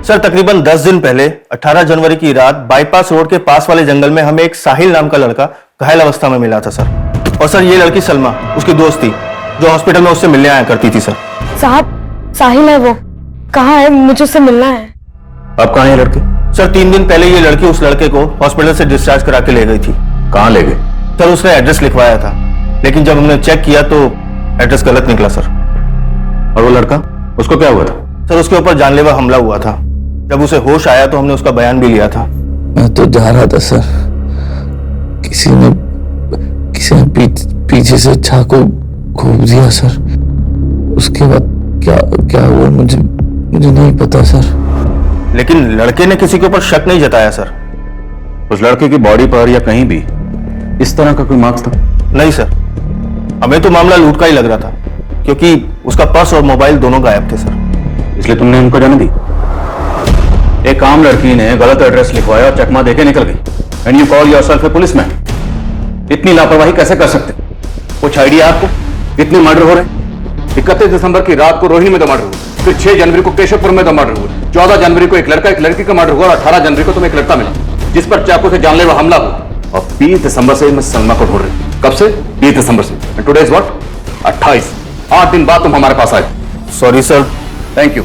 सर तकरीबन 10 दिन पहले 18 जनवरी की रात बाईपास रोड के पास वाले जंगल में हमें एक साहिल नाम का लड़का घायल अवस्था में मिला था सर। और सर ये लड़की सलमा उसकी दोस्त थी जो हॉस्पिटल में उससे मिलने आया करती थी। सर साहब साहिल है वो। कहाँ है? मुझे उससे मिलना है। अब कहाँ है लड़की? सर 3 दिन पहले ये लड़की उस लड़के को हॉस्पिटल से डिस्चार्ज करा के ले गई थी। कहाँ ले गए? सर उसने एड्रेस लिखवाया था लेकिन जब हमने चेक किया तो एड्रेस गलत निकला सर। और वो लड़का, उसको क्या हुआ था? सर उसके ऊपर जानलेवा हमला हुआ था। जब उसे होश आया तो हमने उसका बयान भी लिया था। मैं तो जा रहा था सर, किसी ने पीछे से चाकू घोंप दिया सर। उसके बाद क्या हुआ मुझे नहीं पता सर। लेकिन लड़के ने किसी के ऊपर शक नहीं जताया सर। उस लड़के की बॉडी पर या कहीं भी इस तरह का कोई मार्क्स था? नहीं सर, हमें तो मामला लूट का ही लग रहा था क्योंकि उसका पर्स और मोबाइल दोनों गायब थे सर। इसलिए तुमने उनको जाने दी? एक आम लड़की ने गलत एड्रेस लिखवाया और चकमा देके निकल गई and you call yourself A policeman. इतनी लापरवाही कैसे कर सकते? कुछ आइडिया आपको? इतने मर्डर हो रहे? 31 दिसंबर की रात को रोहिणी में 2 मर्डर हुए, फिर 6 जनवरी को केशवपुर में 2 मर्डर हुए, 14 जनवरी को एक लड़का एक लड़की का मर्डर हुआ और 18 जनवरी को तुम्हें एक लड़का मिला जिस पर चाकू से जानलेवा हमला हुआ। और 20 दिसंबर से मैं सलमा को ढूंढ रही हूं। कब से? 20 दिसंबर से। And today is what? 28। 8 दिन बाद तुम हमारे पास आए। Sorry sir. Thank you.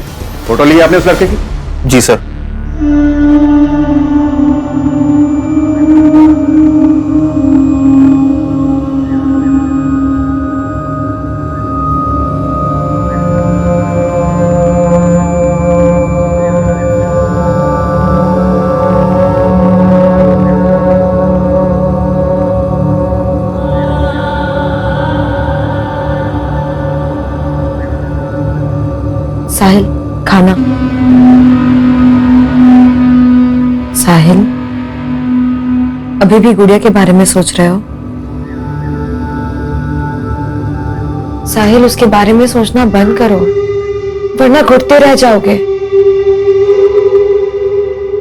Photo ली आपने उस लड़के की? जी सर। साहिल खाना। साहिल अभी भी गुड़िया के बारे में सोच रहे हो? साहिल उसके बारे में सोचना बंद करो वरना घुटते रह जाओगे।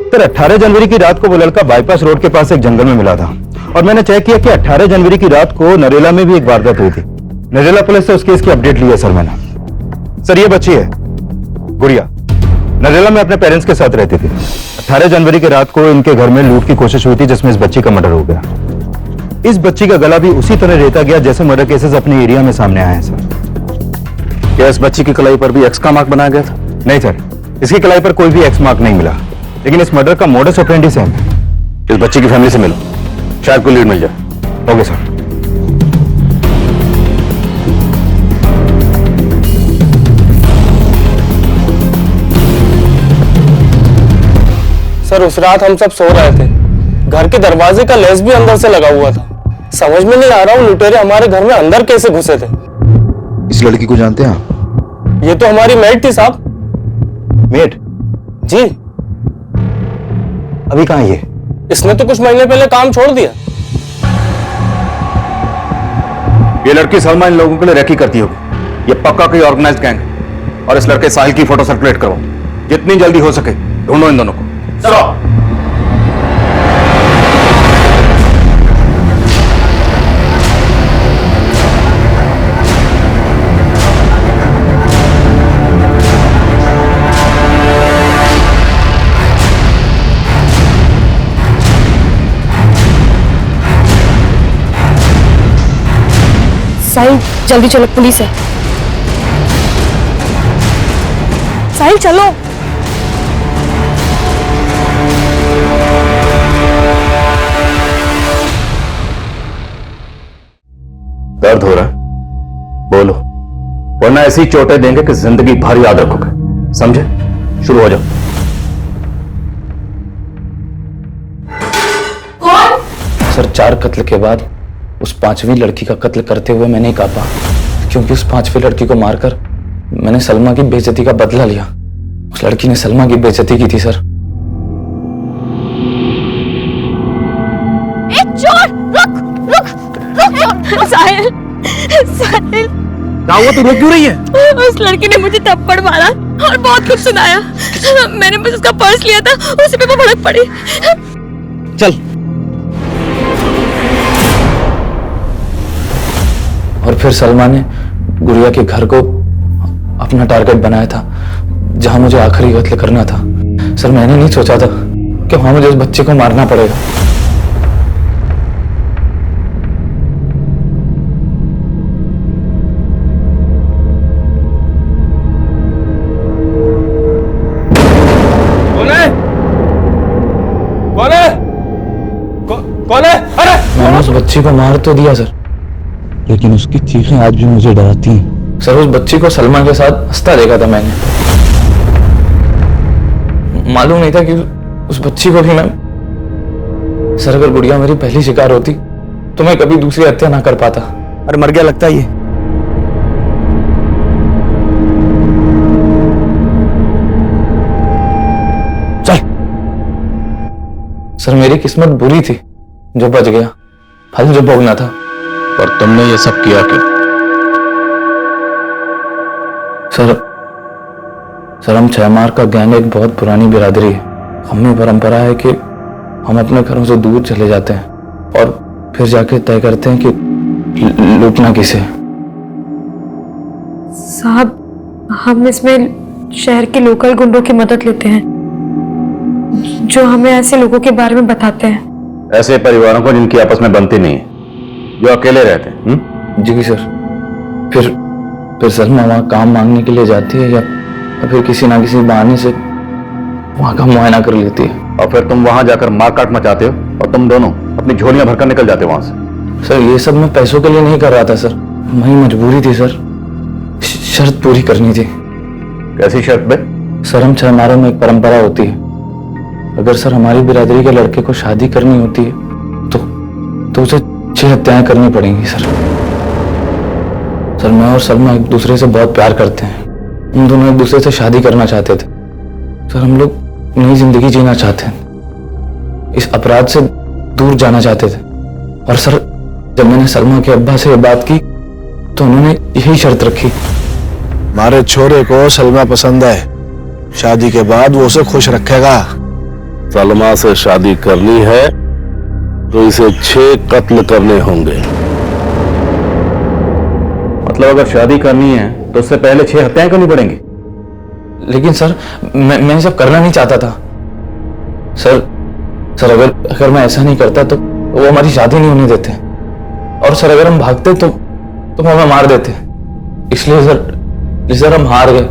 सर 18 जनवरी की रात को वो लड़का बाईपास रोड के पास एक जंगल में मिला था और मैंने चेक किया कि 18 जनवरी की रात को नरेला में भी एक वारदात हुई थी। नरेला पुलिस से उस केस की अपडेट ली है सर मैंने। सर ये बच्ची है गुड़िया, नरेला में अपने पेरेंट्स के साथ रहती थी। 18 जनवरी की रात को इनके घर में लूट की कोशिश हुई थी जिसमें इस बच्ची का मर्डर हो गया। इस बच्ची का गला भी उसी तरह रेता गया जैसे मर्डर केसेस अपने एरिया में सामने आए हैं सर। क्या इस बच्ची की कलाई पर भी एक्स का मार्क बनाया गया था? नहीं सर, इसकी कलाई पर कोई भी एक्स मार्क नहीं मिला, लेकिन इस मर्डर का मोडस ऑपरेंडी सेम है। इस बच्ची की फैमिली से मिलो, शायद कोई लीड मिल जाए। Okay sir. सर उस रात हम सब सो रहे थे, घर के दरवाजे का लेस भी अंदर से लगा हुआ था। समझ में नहीं आ रहा हूँ लुटेरे हमारे घर में अंदर कैसे घुसे थे। इस लड़की को जानते हैं आप? ये तो हमारी मेड थी साहब। मेड? जी। अभी कहाँ ये? इसने तो कुछ महीने पहले काम छोड़ दिया। ये लड़की सलमा इन लोगों के लिए रेकी करती होगी। ये पक्का कोई ऑर्गेनाइज्ड गैंग है। और इस लड़के साहिल की फोटो सर्कुलेट करो, जितनी जल्दी हो सके ढूंढो इन दोनों को। चलो। साहिल जल्दी चलो, पुलिस है। साहिल चलो। दर्द हो रहा है? बोलो, वरना ऐसी चोटें देंगे कि जिंदगी भर याद रखोगे। समझे? शुरू हो जाओ। कौन? सर 4 कत्ल के बाद उस 5वीं लड़की का कत्ल करते हुए मैं नहीं कांपा, क्योंकि उस 5वीं लड़की को मारकर मैंने सलमा की बेइज्जती का बदला लिया। उस लड़की ने सलमा की बेइज्जती की थी सर। एक चोर! रुक रुक रुक! साहिल, साहिल क्या हुआ? तू रोक क्यों रही है? उस लड़की ने मुझे थप्पड़ मारा और बहुत कुछ सुनाया। मैंने बस उसका पर्स लिया था, उसी पे वो भड़क पड़ी। चल। और फिर सलमा ने गुड़िया के घर को अपना टारगेट बनाया था, जहां मुझे आखिरी कत्ल करना था। सर मैंने नहीं सोचा था कि वहां मुझे उस बच्चे को मारना पड़ेगा। कौन है? अरे मैंने उस बच्ची को मार तो दिया सर, लेकिन उसकी चीखें आज भी मुझे डराती हैं। सर उस बच्ची को सलमा के साथ हंसता देखा था मैंने। मालूम नहीं था कि उस बच्ची को भी मैं, सर अगर गुड़िया मेरी पहली शिकार होती तो मैं कभी दूसरी हत्या ना कर पाता। अरे मर गया लगता है ये। चल। सर मेरी किस्मत बुरी थी जो बच गया, फल जो भोगना था। और तुमने ये सब किया क्यों? सर हम 6 मार का गैंग एक बहुत पुरानी बिरादरी है। हमें परंपरा है कि हम अपने घरों से दूर चले जाते हैं और फिर जाके तय करते हैं कि लूटना किसे। साहब हम इसमें शहर के लोकल गुंडों की मदद लेते हैं, जो हमें ऐसे लोगों के बारे में बताते हैं। ऐसे परिवारों को जिनकी आपस में बनती नहीं है, जो अकेले रहते हैं। जी सर। फिर सलमा वहां काम मांगने के लिए जाती है या फिर किसी ना किसी बहाने से वहां का मुआयना कर लेती है। और फिर तुम वहां जाकर मारकाट मचाते हो और तुम दोनों अपनी झोलियां भरकर निकल जाते हो वहां से। सर ये सब मैं पैसों के लिए नहीं कर रहा था सर, वही मजबूरी थी सर। शर्त पूरी करनी थी। कैसी शर्त बे? सर हम 6 मारों में एक परंपरा होती है, अगर सर हमारी बिरादरी के लड़के को शादी करनी होती है तो उसे 6 हत्याएं करनी पड़ेंगी सर। सर मैं और सलमा एक दूसरे से बहुत प्यार करते हैं। हम दोनों एक दूसरे से शादी करना चाहते थे सर। हम लोग नई जिंदगी जीना चाहते हैं, इस अपराध से दूर जाना चाहते थे। और सर जब मैंने सलमा के अब्बा से ये बात की तो उन्होंने यही शर्त रखी। हमारे छोरे को सलमा पसंद है, शादी के बाद वो उसे खुश रखेगा। सलमा से शादी करनी है तो इसे 6 कत्ल करने होंगे। मतलब अगर शादी करनी है तो उससे पहले 6 हत्याएं करनी पड़ेंगी। लेकिन सर मैं सब करना नहीं चाहता था सर अगर मैं ऐसा नहीं करता तो वो हमारी शादी नहीं होने देते, और सर अगर हम भागते तो वो हमें मार देते। इसलिए सर हम हार गए।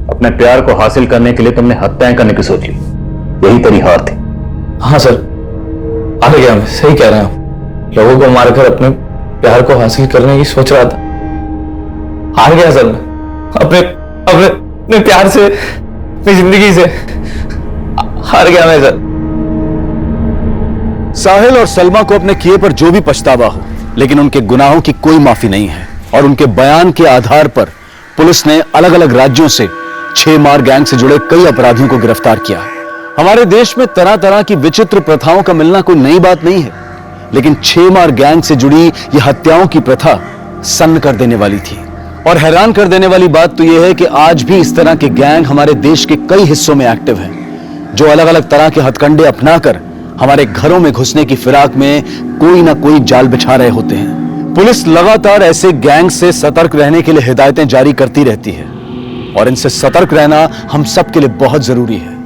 अपने प्यार को हासिल करने के लिए तुमने हत्याएं करने की सोची, यही तेरी हार थी। हाँ सर हार गया मैं, सही कह रहे हैं। लोगों को मारकर अपने प्यार को हासिल करने की सोच रहा था, हार गया सर मैं। अपने प्यार से, अपनी जिंदगी से हार गया मैं सर। साहिल और सलमा को अपने किए पर जो भी पछतावा हो, लेकिन उनके गुनाहों की कोई माफी नहीं है। और उनके बयान के आधार पर पुलिस ने अलग अलग राज्यों से 6 मार गैंग से जुड़े कई अपराधियों को गिरफ्तार किया है। हमारे देश में तरह तरह की विचित्र प्रथाओं का मिलना कोई नई बात नहीं है, लेकिन 6 मार गैंग से जुड़ी यह हत्याओं की प्रथा सन्न कर देने वाली थी। और हैरान कर देने वाली बात तो यह है कि आज भी इस तरह के गैंग हमारे देश के कई हिस्सों में एक्टिव हैं, जो अलग अलग तरह के हथकंडे अपनाकर हमारे घरों में घुसने की फिराक में कोई ना कोई जाल बिछा रहे होते हैं। पुलिस लगातार ऐसे गैंग से सतर्क रहने के लिए हिदायतें जारी करती रहती है और इनसे सतर्क रहना हम सबके लिए बहुत जरूरी है।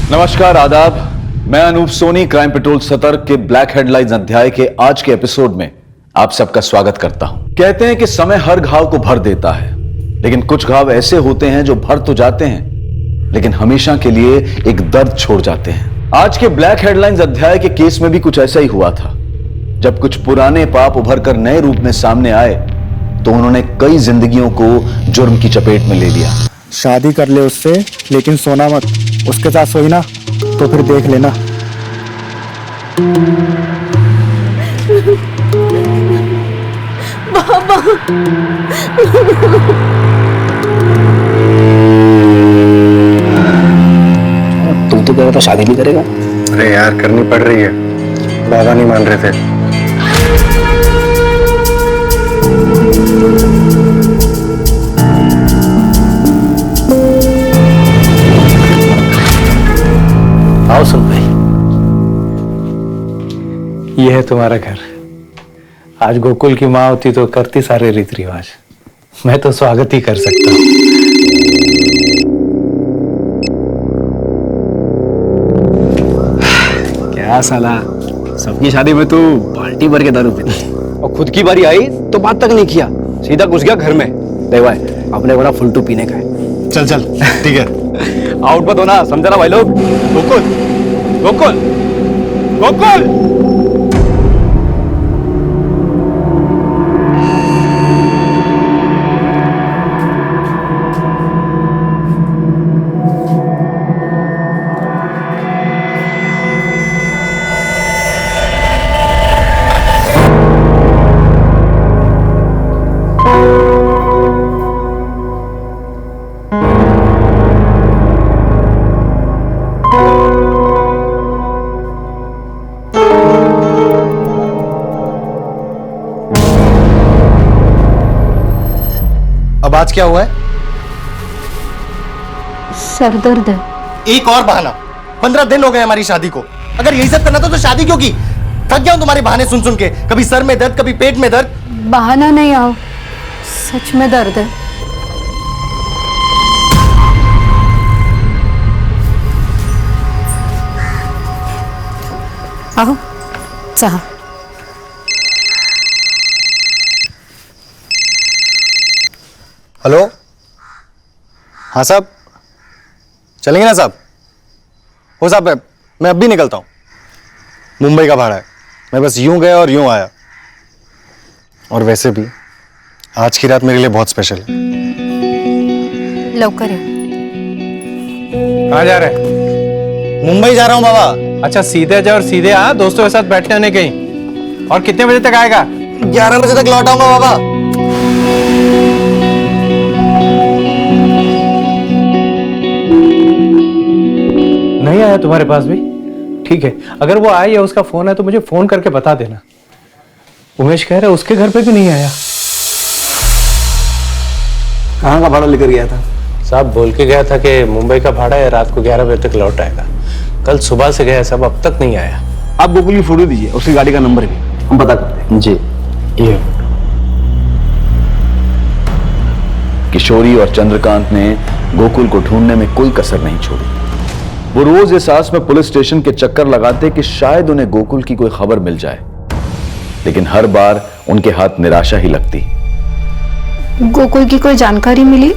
नमस्कार, आदाब। मैं अनूप सोनी क्राइम पेट्रोल सतर्क के ब्लैक हेडलाइंस अध्याय के आज के एपिसोड में आप सबका स्वागत करता हूं। कहते हैं कि समय हर घाव को भर देता है, लेकिन कुछ घाव ऐसे होते हैं जो भर तो जाते हैं लेकिन हमेशा के लिए एक दर्द छोड़ जाते हैं। आज के ब्लैक हेडलाइंस अध्याय के केस में भी कुछ ऐसा ही हुआ था। जब कुछ पुराने पाप उभर कर नए रूप में सामने आए तो उन्होंने कई जिंदगियों को जुर्म की चपेट में ले लिया। शादी कर ले उससे, लेकिन सोना मत। उसके साथ सोई ना तो फिर देख लेना। बाबा, तुम तो कह रहा था शादी नहीं करेगा। अरे यार, करनी पड़ रही है, बाबा नहीं मान रहे थे। आओ सुन भाई, ये है तुम्हारा घर। आज गोकुल की माँ होती तो करती सारे रीति रिवाज। मैं तो स्वागत ही कर सकता हूँ। क्या साला, सबकी शादी में तू बाल्टी भर के दारू पीता और खुद की बारी आई तो बात तक नहीं किया, सीधा घुस गया घर में। देखो अपने बड़ा फुलटू पीने का है। चल चल, ठीक है। आउट मत होना, समझा ना भाई लोग। गोकुल गोकुल गोकुल। अब आज क्या हुआ है? सर दर्द है। एक और बहाना। 15 दिन हो गए हमारी शादी को। अगर यही सब करना था तो शादी क्यों की? थक गया हूं तुम्हारे बहाने सुन सुन के। कभी सर में दर्द, कभी पेट में दर्द। बहाना नहीं आओ, सच में दर्द है। आओ चाह। हेलो, हाँ साहब, चलेंगे ना साहब? हो साहब, मैं अब भी निकलता हूँ। मुंबई का भाड़ा है, मैं बस यूं गया और यूं आया। और वैसे भी आज की रात मेरे लिए बहुत स्पेशल है। लवकर है। कहाँ जा रहे हैं? मुंबई जा रहा हूँ बाबा। अच्छा, सीधे जा और सीधे आ, दोस्तों के साथ बैठने आने कहीं। और कितने बजे तक आएगा? 11 बजे तक लौट आऊंगा बाबा। नहीं आया तुम्हारे पास भी? ठीक है, अगर वो आया या उसका फोन है तो मुझे फोन करके बता देना। उमेश कह रहा है उसके घर पे भी नहीं आया। कहाँ का भाड़ा लेकर गया था? साहब बोल के गया था कि मुंबई का भाड़ा है, रात को 11 बजे तक लौट आएगा। कल सुबह से गया साहब, अब तक नहीं आया। आप गोकुल की फोटो दीजिए, उसकी गाड़ी का नंबर भी हम पता करते हैं। जी। ये किशोरी और चंद्रकांत ने गोकुल को ढूंढने में कोई कसर नहीं छोड़ी। वो रोज इस आस में पुलिस स्टेशन के चक्कर लगाते कि शायद उन्हें गोकुल की कोई खबर मिल जाए, लेकिन हर बार उनके हाथ निराशा ही लगती। गोकुल की कोई जानकारी मिली?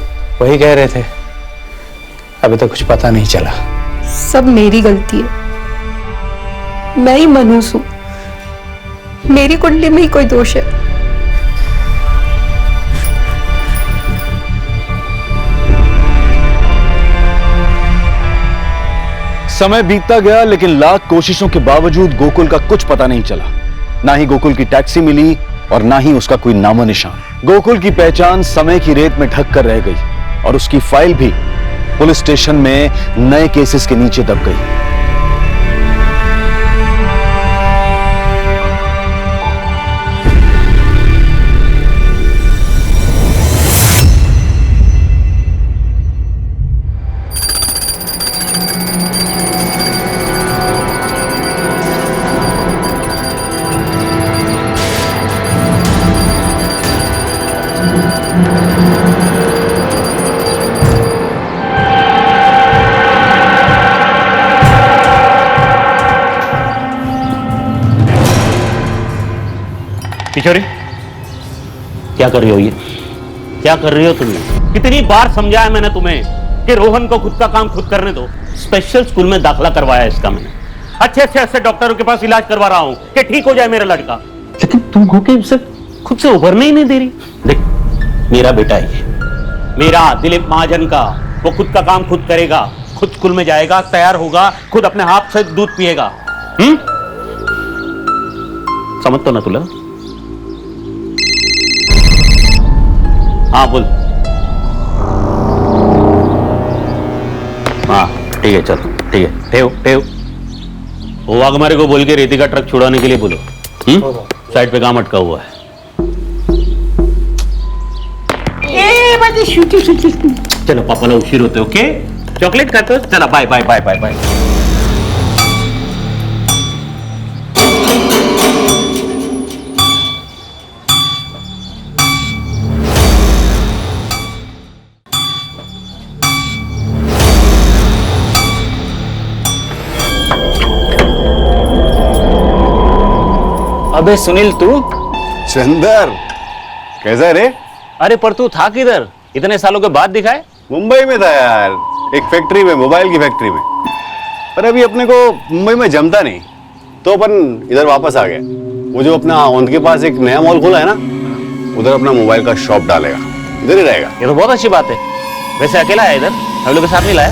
वही कह रहे थे, अभी तो कुछ पता नहीं चला। सब मेरी गलती है, मैं ही मनहूस हूं, मेरी कुंडली में ही कोई दोष है। समय बीतता गया, लेकिन लाख कोशिशों के बावजूद गोकुल का कुछ पता नहीं चला। ना ही गोकुल की टैक्सी मिली और ना ही उसका कोई नामो निशान। गोकुल की पहचान समय की रेत में ढक कर रह गई और उसकी फाइल भी पुलिस स्टेशन में नए केसेस के नीचे दब गई। किशोरी, क्या कर रही हो ये? क्या कर रही हो तुम? कितनी बार समझाया मैंने तुम्हें कि रोहन को खुद का काम खुद करने दो। स्पेशल स्कूल में दाखिला करवाया इसका मैंने, अच्छे डॉक्टरों के पास इलाज करवा रहा हूं कि ठीक हो जाए मेरा लड़का, लेकिन तुम होके उसे खुद से उभरने ही नहीं दे रही। देख, मेरा बेटा है, मेरा दिलीप महाजन का, वो खुद का काम खुद करेगा, खुद स्कूल में जाएगा, तैयार होगा, खुद अपने हाथ से दूध पिएगा। समझ तो ना तुला? हाँ बोल। हाँ ठीक है, चल ठीक है, ठेव। वो वाघमारे को बोल के रेती का ट्रक छुड़ाने के लिए बोलो। साइड पे काम अटका हुआ है। चलो पापा लोग उशीर होते, ओके? चॉकलेट खाते हो? चलो bye bye bye bye bye. अबे सुनील, तू? चंदर, कैसा रे? अरे पर तू था किधर? इतने सालों के बाद दिखाए? मुंबई में था यार, एक फैक्ट्री में, मोबाइल की फैक्ट्री में। पर अभी अपने को मुंबई में जमता नहीं, तो अपन इधर वापस आ गए। वो जो अपना औंध के पास एक नया मॉल खुला है ना, उधर अपना मोबाइल का शॉप डालेगा, इधर ही रहेगा। ये तो बहुत अच्छी बात है। वैसे अकेला है इधर, हम लोग के साथ नहीं लाया?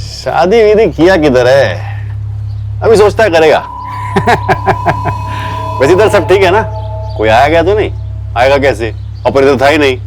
शादी वीदी किया किधर है, अभी सोचता है करेगा। वैसे इधर सब ठीक है ना? कोई आया गया तो नहीं? आएगा कैसे, अपन इधर था ही नहीं।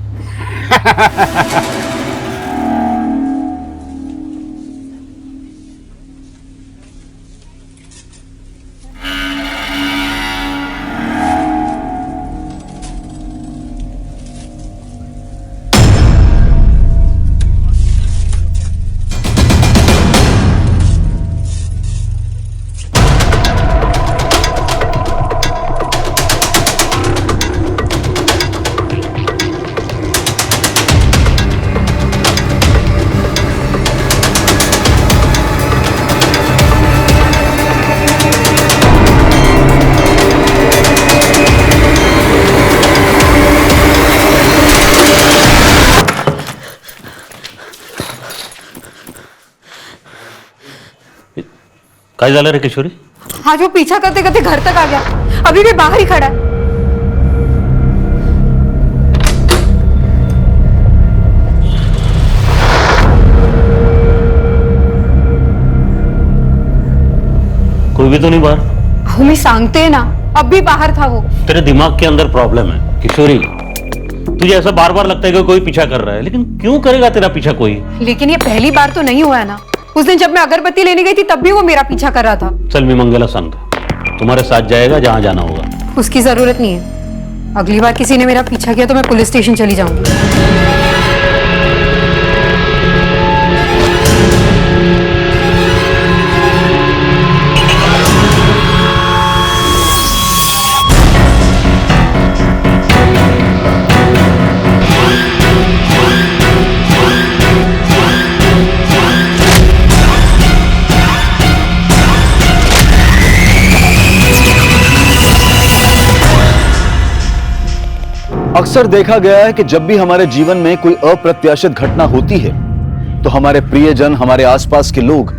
काय झालं रे किशोरी? आज वो पीछा करते करते घर तक आ गया, अभी भी बाहर ही खड़ा है। कोई भी तो नहीं बाहर? हमें सांगते ना, अब भी बाहर था वो। तेरे दिमाग के अंदर प्रॉब्लम है किशोरी। तुझे ऐसा बार बार लगता है कि कोई पीछा कर रहा है, लेकिन क्यों करेगा तेरा पीछा कोई? लेकिन ये पहली बार तो नहीं हुआ है ना। उस दिन जब मैं अगरबत्ती लेने गई थी तब भी वो मेरा पीछा कर रहा था। चल मैं मंगला संग तुम्हारे साथ जाएगा जहां जाना होगा। उसकी जरूरत नहीं है, अगली बार किसी ने मेरा पीछा किया तो मैं पुलिस स्टेशन चली जाऊंगी। अक्सर देखा गया है कि जब भी हमारे जीवन में कोई अप्रत्याशित घटना होती है तो हमारे प्रियजन, हमारे आसपास के लोग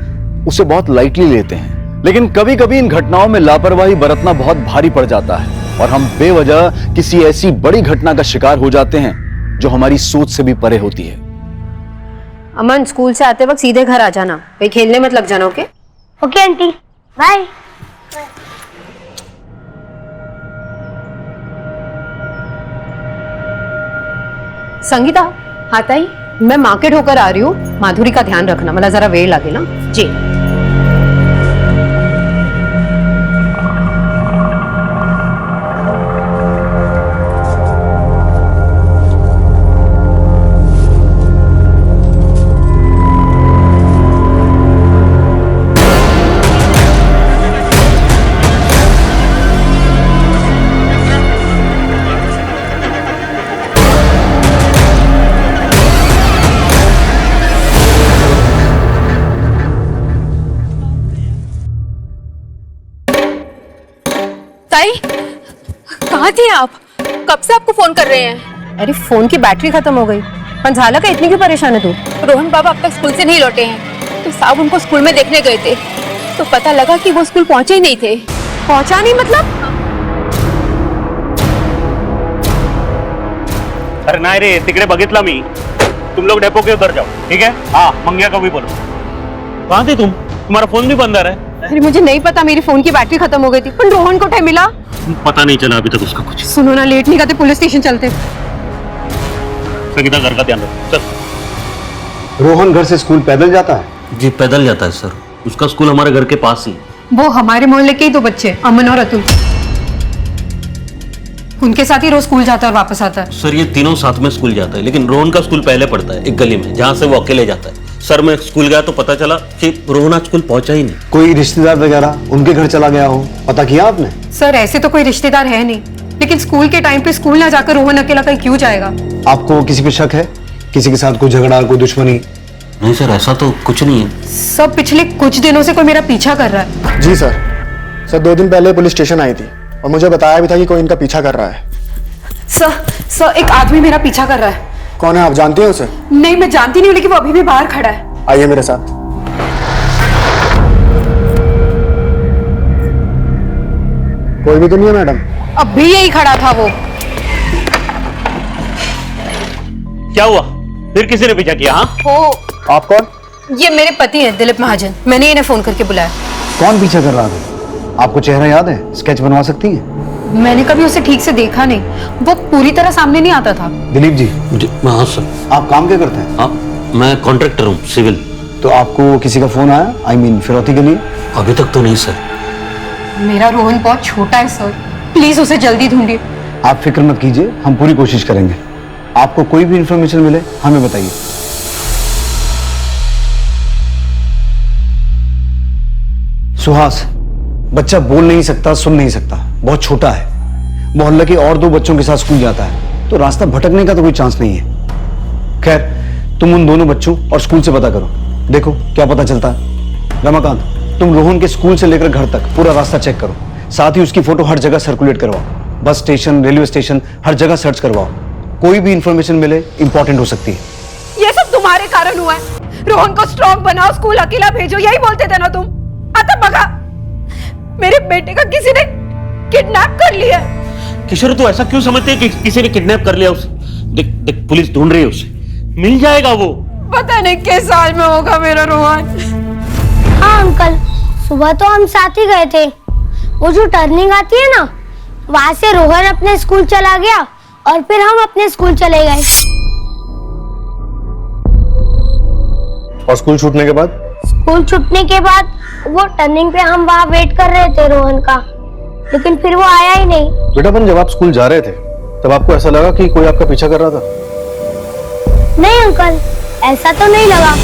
उसे बहुत लाइटली लेते हैं। लेकिन कभी कभी इन घटनाओं में लापरवाही बरतना बहुत भारी पड़ जाता है और हम बेवजह किसी ऐसी बड़ी घटना का शिकार हो जाते हैं जो हमारी सोच से भी परे होती है। अमन, स्कूल से आते वक्त सीधे घर आ जाना, कहीं खेलने मत लग जाना। Okay okay aunty, bye. Sangeeta, हाँ ताई, मैं मार्केट होकर आ रही हूँ, माधुरी का ध्यान रखना, मला जरा वेळ लागेल ना। जी। ताई, कहाँ थी आप? कब से आपको फोन कर रहे हैं? अरे फोन की बैटरी खत्म हो गई। पण झालं का, इतनी क्यों परेशान है तू? रोहन बाबा अब तक स्कूल से नहीं लौटे हैं, तो साहब उनको स्कूल में देखने गए थे, तो पता लगा कि वो स्कूल पहुंचे ही नहीं थे। पहुंचा नहीं मतलब? अरे नाही रे, तिकडे बघितला मी। तुम लोग डेपो के उधर जाओ, ठीक है? हाँ, मंग्या को भी बोलो। कहाँ थे तुम? तुम्हारा फोन भी बंद आ रहा है। अरे मुझे नहीं पता, मेरी फोन की बैटरी खत्म हो गई थी। पण रोहन को टाइम मिला? पता नहीं चला अभी तक उसका कुछ। सुनो ना, लेट नहीं करते, पुलिस स्टेशन चलते। संगीता, घर का ध्यान रखो। चल। रोहन घर से स्कूल पैदल जाता है? जी पैदल जाता है सर, उसका स्कूल हमारे घर के पास ही। वो हमारे मोहल्ले के ही तो बच्चे, अमन और अतुल, उनके साथ ही रोज स्कूल जाता है और वापस आता है। सर ये तीनों साथ में स्कूल जाता है, लेकिन रोहन का स्कूल पहले पड़ता है एक गली में, जहाँ से वो अकेले जाता है। सर मैं स्कूल गया तो पता चला कि रोहन आज स्कूल पहुंचा ही नहीं। कोई रिश्तेदार वगैरह उनके घर चला गया हो, पता किया आपने? सर ऐसे तो कोई रिश्तेदार है नहीं, लेकिन स्कूल के टाइम पे स्कूल ना जाकर रोहन अकेला कहीं क्यों जाएगा? आपको किसी पे शक है? किसी के साथ कोई झगड़ा, कोई दुश्मनी? नहीं सर, ऐसा तो कुछ नहीं है। सब पिछले कुछ दिनों से कोई मेरा पीछा कर रहा है। जी सर, 2 दिन पहले पुलिस स्टेशन आई थी और मुझे बताया भी था कि कोई इनका पीछा कर रहा है। सर एक आदमी मेरा पीछा कर रहा है। कौन है, आप जानते हैं उसे? नहीं, मैं जानती नहीं हूँ, लेकिन वो अभी भी बाहर खड़ा है। आइए मेरे साथ। कोई भी तो नहीं है मैडम? अब भी यही खड़ा था वो। क्या हुआ? फिर किसी ने पीछा किया? हाँ, वो आप कौन? ये मेरे पति हैं, दिलीप महाजन। मैंने इन्हें फोन करके बुलाया। कौन पीछा कर रहा था? आपको चेहरा याद है? स्केच बनवा सकती हैं? मैंने कभी उसे ठीक से देखा नहीं, वो पूरी तरह सामने नहीं आता था। दिलीप जी, हाँ सर। आप काम क्या करते हैं? हाँ, मैं कॉन्ट्रैक्टर हूँ, सिविल। तो आपको किसी का फोन आया, I mean फिरौती के लिए? अभी तक तो नहीं सर। मेरा रोहन बहुत छोटा है सर, प्लीज उसे जल्दी ढूंढिए। आप फिक्र मत कीजिए, हम पूरी कोशिश करेंगे। आपको कोई भी इंफॉर्मेशन मिले हमें बताइए। सुहास, बच्चा बोल नहीं सकता, सुन नहीं सकता, बहुत छोटा है, मोहल्ले के और 2 बच्चों के साथ स्कूल जाता है, तो रास्ता भटकने का तो कोई चांस नहीं है। खैर, तुम उन दोनों बच्चों और स्कूल से पता करो, देखो क्या पता चलता है। रमाकांत, तुम रोहन के स्कूल से लेकर घर तक पूरा रास्ता चेक करो, साथ ही उसकी फोटो हर जगह सर्कुलेट करवाओ। बस स्टेशन, रेलवे स्टेशन, हर जगह सर्च करवाओ। कोई भी इंफॉर्मेशन मिले इंपॉर्टेंट हो सकती है। ये सब तुम्हारे कारण हुआ है। रोहन को स्ट्रॉन्ग बनाओ, स्कूल अकेला भेजो, यही बोलते थे ना तुम। आता बगा, मेरे बेटे का किसी ने किडनैप कर लिया। किशोर, तू ऐसा क्यों समझती है कि किसी ने किडनैप कर लिया उसे? देख देख, पुलिस ढूंढ रही है उसे, मिल जाएगा वो। पता नहीं किस साल में होगा मेरा रोहन। हाँ अंकल, सुबह तो हम साथ ही गए थे। वो जो टर्निंग आती है ना, वहां से रोहन अपने स्कूल चला गया और फिर हम अपने स्कूल चले गए। और स्कूल छूटने के बाद? स्कूल छूटने के बाद वो टर्निंग पे हम वहाँ वेट कर रहे थे रोहन का, लेकिन फिर वो आया ही नहीं। बेटा, जब आप स्कूल जा रहे थे तब आपको ऐसा लगा कि कोई आपका पीछा कर रहा था? नहीं अंकल, ऐसा तो नहीं लगा।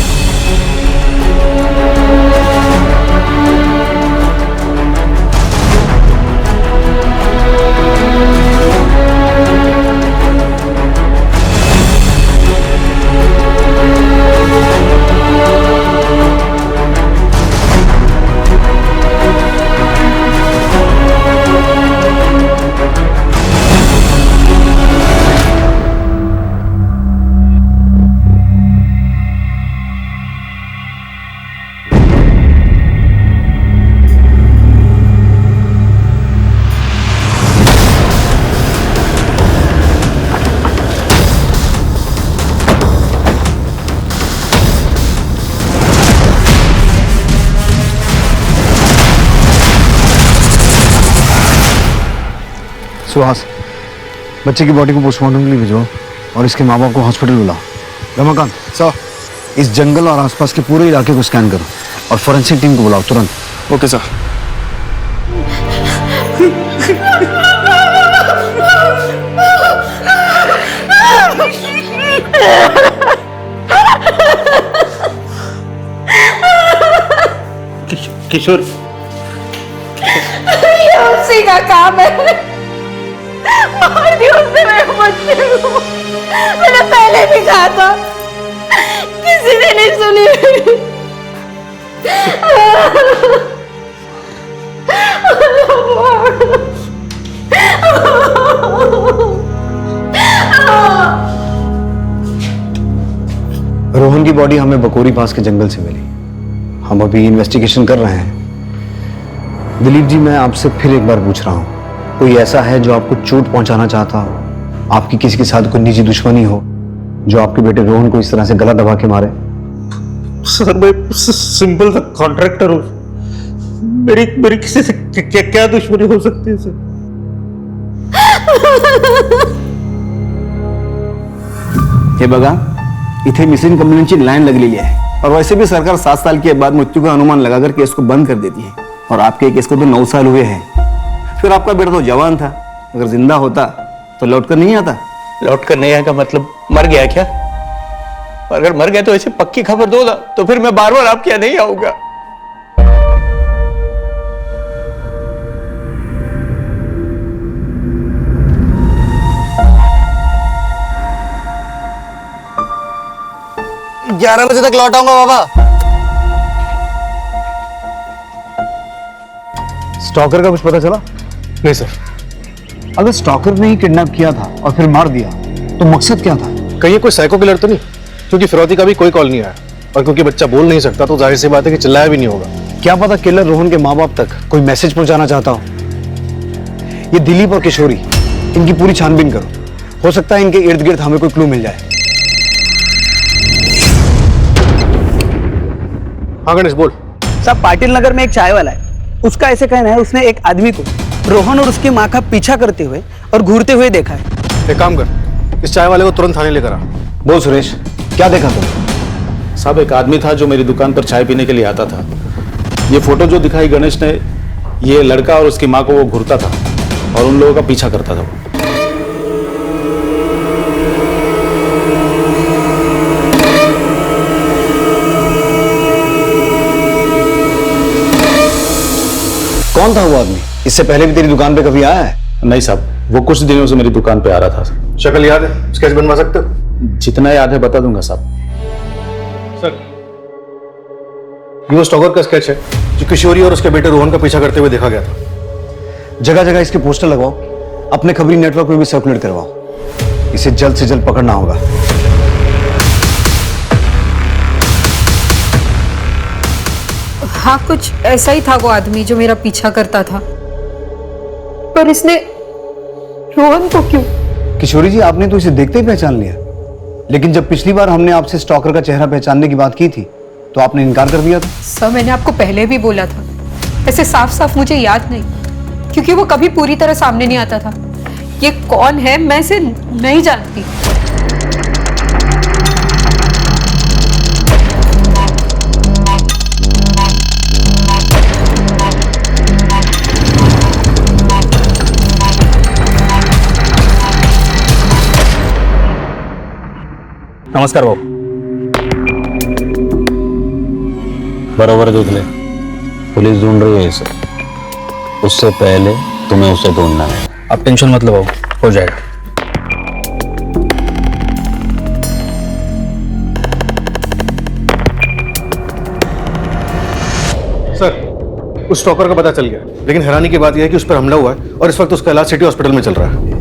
सुहास, बच्चे की बॉडी को पोस्टमार्टम के लिए भिजवाओ और इसके माँ बाप को हॉस्पिटल बुलाओ। रमाकांत सर, इस जंगल और आसपास के पूरे इलाके को स्कैन करो और फोरेंसिक टीम को बुलाओ तुरंत। Okay sir. किशोर, ये उसी का काम है। मार दिया उसने मेरे बच्चे को। मैंने पहले भी कहा था, किसी ने नहीं सुनी। रोहन की बॉडी हमें बकोरी पास के जंगल से मिली। हम अभी इन्वेस्टिगेशन कर रहे हैं। दिलीप जी, मैं आपसे फिर एक बार पूछ रहा हूं, कोई ऐसा है जो आपको चोट पहुंचाना चाहता हो, आपकी किसी के साथ कोई निजी दुश्मनी हो जो आपके बेटे रोहन को इस तरह से गला दबा के मारे? सर मैं सिंपल सा कॉन्ट्रैक्टर हूँ, मेरी किसी से क्या दुश्मनी हो सकती है सर? हे बघा, इथे मिसिंग कंप्लेंटची लाइन लगलेली आहे और वैसे भी सरकार 7 साल के बाद मृत्यु का अनुमान लगाकर केस को बंद कर देती है और आपके केस को तो 9 साल हुए हैं। फिर आपका बेटा तो जवान था, अगर जिंदा होता तो लौट कर नहीं आता। लौट कर नहीं आएगा मतलब मर गया क्या? अगर मर गया तो ऐसे पक्की खबर दो ना, तो फिर मैं बार बार आपके यहाँ नहीं आऊंगा। ग्यारह बजे तक लौट आऊंगा बाबा। स्टॉकर का कुछ पता चला? नहीं सर। अगर स्टॉकर ने ही किडनैप किया था और फिर मार दिया तो मकसद क्या था? कहीं ये कोई साइको किलर तो नहीं? क्योंकि फिरौती का भी कोई कॉल नहीं आया और क्योंकि बच्चा बोल नहीं सकता तो जाहिर सी बात है कि चिल्लाया भी नहीं होगा। क्या पता किलर रोहन के माँ बाप तक कोई मैसेज पहुंचाना चाहता हो। ये दिलीप और किशोरी, इनकी पूरी छानबीन करो, हो सकता है इनके इर्द गिर्द हमें कोई क्लू मिल जाए। हाँ गणेश बोल। साहब, पाटिल नगर में एक चाय वाला है, उसका ऐसे कहना है उसने एक आदमी को रोहन और उसकी माँ का पीछा करते हुए और घूरते हुए देखा है। एक काम कर, इस चाय वाले को तुरंत थाने लेकर आ। बोल सुरेश, क्या देखा तुम? साहब एक आदमी था जो मेरी दुकान पर चाय पीने के लिए आता था। ये फोटो जो दिखाई गणेश ने, ये लड़का और उसकी माँ को वो घूरता था और उन लोगों का पीछा करता था। कौन था वो आदमी? इससे पहले भी तेरी दुकान पे कभी आया है? नहीं साहब, वो कुछ दिनों से मेरी दुकान पे आ रहा था। शक्ल याद है? स्केच बनवा सकते हो? जितना याद है बता दूंगा साहब। सर, ये वो स्टॉकर का स्केच है जो किशोरी और उसके बेटे रोहन का पीछा करते हुए देखा गया था। जगह जगह इसके पोस्टर लगवाओ, अपने खबरी नेटवर्क में भी सर्कुलेट करवाओ। इसे जल्द से जल्द पकड़ना होगा। हाँ, कुछ ऐसा ही था वो आदमी जो मेरा पीछा करता था, पर इसने रोहन को क्यों? किशोरी जी, आपने तो इसे देखते ही पहचान लिया, लेकिन जब पिछली बार हमने आपसे स्टॉकर का चेहरा पहचानने की बात की थी तो आपने इनकार कर दिया था। सर, मैंने आपको पहले भी बोला था, ऐसे साफ साफ मुझे याद नहीं, क्योंकि वो कभी पूरी तरह सामने नहीं आता था। ये कौन है मैं इसे नहीं जानती। नमस्कार बाबू। बरोबर देख ले, पुलिस ढूंढ रही है इसे। उससे पहले तुम्हें उसे ढूंढना है। आप टेंशन मत लो बाबू, हो जाएगा। सर, उस स्टॉकर का पता चल गया, लेकिन हैरानी की बात यह है कि उस पर हमला हुआ है और इस वक्त उसका इलाज सिटी हॉस्पिटल में चल रहा है।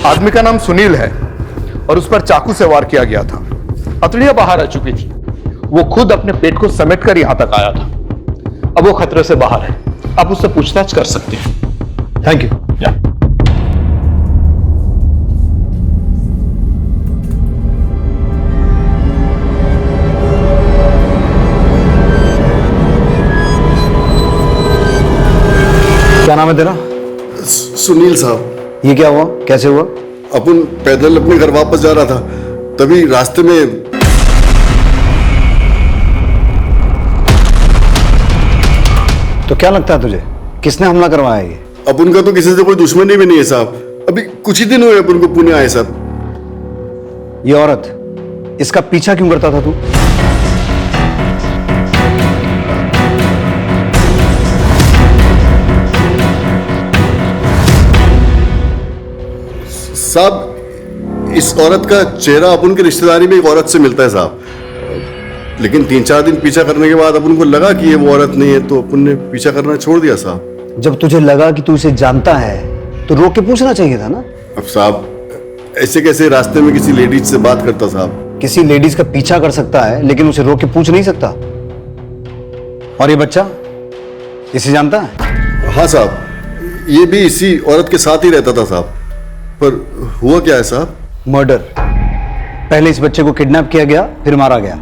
आदमी का नाम सुनील है और उस पर चाकू से वार किया गया था। हथेलियां बाहर आ चुकी थी। वो खुद अपने पेट को समेटकर यहां तक आया था। अब वो खतरे से बाहर है, आप उससे पूछताछ कर सकते हैं। Thank you. क्या नाम है तेरा? सुनील साहब। ये क्या हुआ, कैसे हुआ? अपन पैदल अपने घर वापस जा रहा था, तभी रास्ते में तो क्या लगता है तुझे, किसने हमला करवाया ये? अपन का तो किसी से कोई दुश्मनी भी नहीं है साहब। अभी कुछ ही दिन हुए अपन को पुणे आए साहब। ये औरत, इसका पीछा क्यों करता था तू? साहब, इस औरत का चेहरा अपन की रिश्तेदारी में एक औरत से मिलता है साहब, लेकिन 3-4 दिन पीछा करने के बाद अपन को लगा कि ये वो औरत नहीं है, तो अपन ने पीछा करना छोड़ दिया साहब। जब तुझे लगा कि तू इसे जानता है तो रोक के पूछना चाहिए था ना। अब साहब ऐसे कैसे रास्ते में किसी लेडीज से बात करता साहब? किसी लेडीज का पीछा कर सकता है लेकिन उसे रोक के पूछ नहीं सकता। और ये बच्चा इसे जानता है? हाँ साहब, ये भी इसी औरत के साथ ही रहता था साहब। पर हुआ क्या है साहब? मर्डर। पहले इस बच्चे को किडनैप किया गया, फिर मारा गया,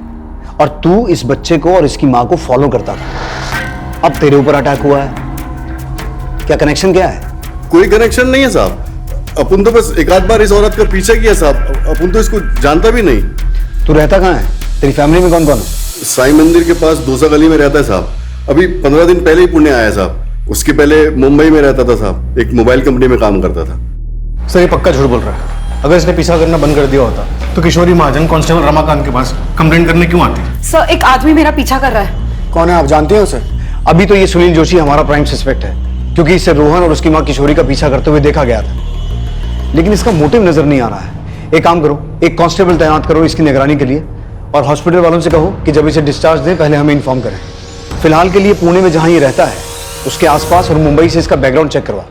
और तू इस बच्चे को और इसकी मां को फॉलो करता था। अब तेरे ऊपर अटैक हुआ है। क्या कनेक्शन क्या है? कोई कनेक्शन नहीं है साहब। अपन तो बस एक आध बार इस औरत का पीछा किया साहब, अपन तो इसको जानता भी नहीं। तू रहता कहाँ है? तेरी फैमिली में कौन कौन है? साईं मंदिर के पास दोसा गली में रहता है साहब। अभी 15 दिन पहले ही पुणे आया साहब। उसके पहले मुंबई में रहता था साहब, एक मोबाइल कंपनी में काम करता था। सर ये पक्का झूठ बोल रहा है। अगर इसने पीछा करना बंद कर दिया होता तो किशोरी महाजन कांस्टेबल रमाकांत के पास कंप्लेंट करने क्यों आती? सर एक आदमी मेरा पीछा कर रहा है। कौन है, आप जानते हैं उसे? अभी तो ये सुनील जोशी हमारा प्राइम सस्पेक्ट है, क्योंकि इसे रोहन और उसकी मां किशोरी का पीछा करते हुए देखा गया था, लेकिन इसका मोटिव नजर नहीं आ रहा है। एक काम करो, एक कांस्टेबल तैनात करो इसकी निगरानी के लिए, और हॉस्पिटल वालों से कहो कि जब इसे डिस्चार्ज दें पहले हमें इन्फॉर्म करें। फिलहाल के लिए पुणे में जहां ये रहता है उसके आसपास और मुंबई से इसका बैकग्राउंड चेक करवा।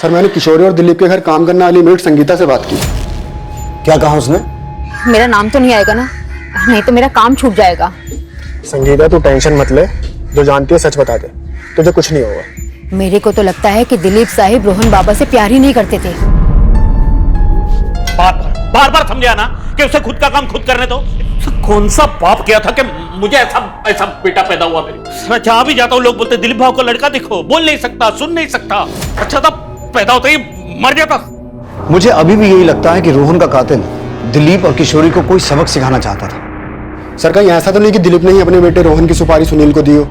सर मैंने किशोरी और दिलीप के घर काम करने वाली मेट संगीता से बात की। क्या कहा उसने? मेरा नाम तो नहीं आएगा ना, नहीं तो मेरा काम छूट जाएगा। संगीता तू टेंशन मत ले, जो जानती है सच बता दे, तुझे कुछ नहीं होगा। मेरे को तो लगता है कि दिलीप साहिब रोहन बाबा से प्यार ही नहीं करते थे। बार बार समझा ना कि उसे खुद का काम खुद करने दो। कौन सा पाप किया था कि मुझे ऐसा बेटा पैदा हुआ मेरे? मैं जहां भी जाता हूँ लोग बोलते दिलीप भाव को लड़का देखो, बोल नहीं सकता, सुन नहीं सकता। अच्छा था पैदा होते ही मर जाता। मुझे अभी भी यही लगता है कि रोहन का कातिल दिलीप और किशोरी को कोई सबक सिखाना चाहता था। सर कहीं ऐसा तो नहीं कि दिलीप ने ही अपने बेटे रोहन की सुपारी सुनील को दी हो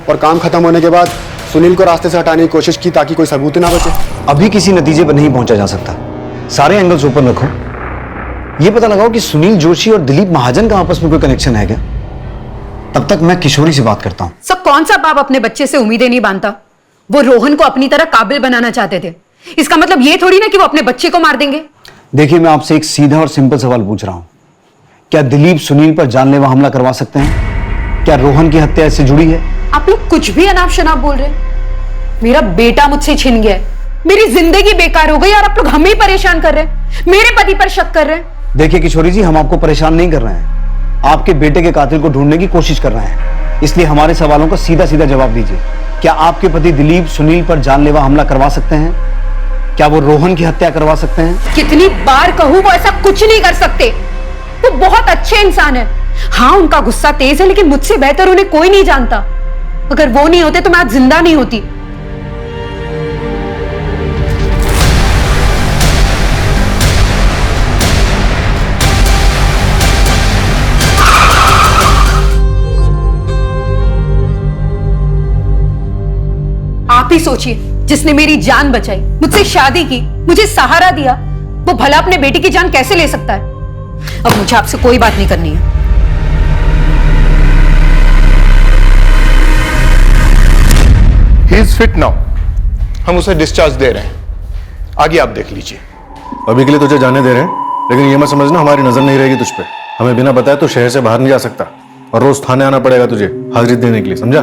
और काम खत्म होने के बाद सुनील को रास्ते से हटाने की कोशिश की ताकि कोई सबूत ना बचे? अभी किसी नतीजे पर नहीं पहुंचा जा सकता, सारे एंगल्स ओपन रखो। यह पता लगाओ कि सुनील जोशी और दिलीप महाजन का आपस में कोई कनेक्शन है क्या। तब तक मैं किशोरी से बात करता हूं। सब कौन सा बाप अपने बच्चे से उम्मीदें नहीं बांधता? वो रोहन को अपनी तरह काबिल बनाना चाहते थे, इसका मतलब ये थोड़ी ना कि वो अपने बच्चे को मार देंगे। देखिए मैं आपसे एक सीधा और सिंपल सवाल पूछ रहा हूं, क्या दिलीप सुनील पर जानलेवा हमला करवा सकते हैं? क्या रोहन की हत्या इससे जुड़ी है? आप लोग कुछ भी अनाप शनाप बोल रहे हैं। मेरा बेटा मुझसे छिन गया है, मेरी जिंदगी बेकार हो गई और आप लोग हमें ही परेशान कर रहे हैं, मेरे पति पर शक कर रहे हैं। देखिए किशोरी जी, हम आपको परेशान नहीं कर रहे हैं, आपके बेटे के कातिल को ढूंढने की कोशिश कर रहे हैं, इसलिए हमारे सवालों का सीधा सीधा जवाब दीजिए। क्या आपके पति दिलीप सुनील पर जानलेवा हमला करवा सकते हैं? क्या वो रोहन की हत्या करवा सकते हैं? कितनी बार कहूं, वो ऐसा कुछ नहीं कर सकते। वो बहुत अच्छे इंसान है। हाँ उनका गुस्सा तेज है, लेकिन मुझसे बेहतर उन्हें कोई नहीं जानता। अगर वो नहीं होते तो मैं आज जिंदा नहीं होती। आप ही सोचिए, जिसने मेरी जान बचाई, मुझसे शादी की, मुझे सहारा दिया, वो भला अपने बेटी की जान कैसे ले सकता है? अब मुझे आपसे कोई बात नहीं करनी है। ही इज फिट नाउ, हम उसे डिस्चार्ज दे रहे हैं, आगे आप देख लीजिए। अभी के लिए तुझे जाने दे रहे हैं, लेकिन ये मत समझना हमारी नजर नहीं रहेगी तुझ पे। हमें बिना बताए तो शहर से बाहर नहीं जा सकता, और रोज थाने आना पड़ेगा तुझे हाजिरी देने के लिए, समझा?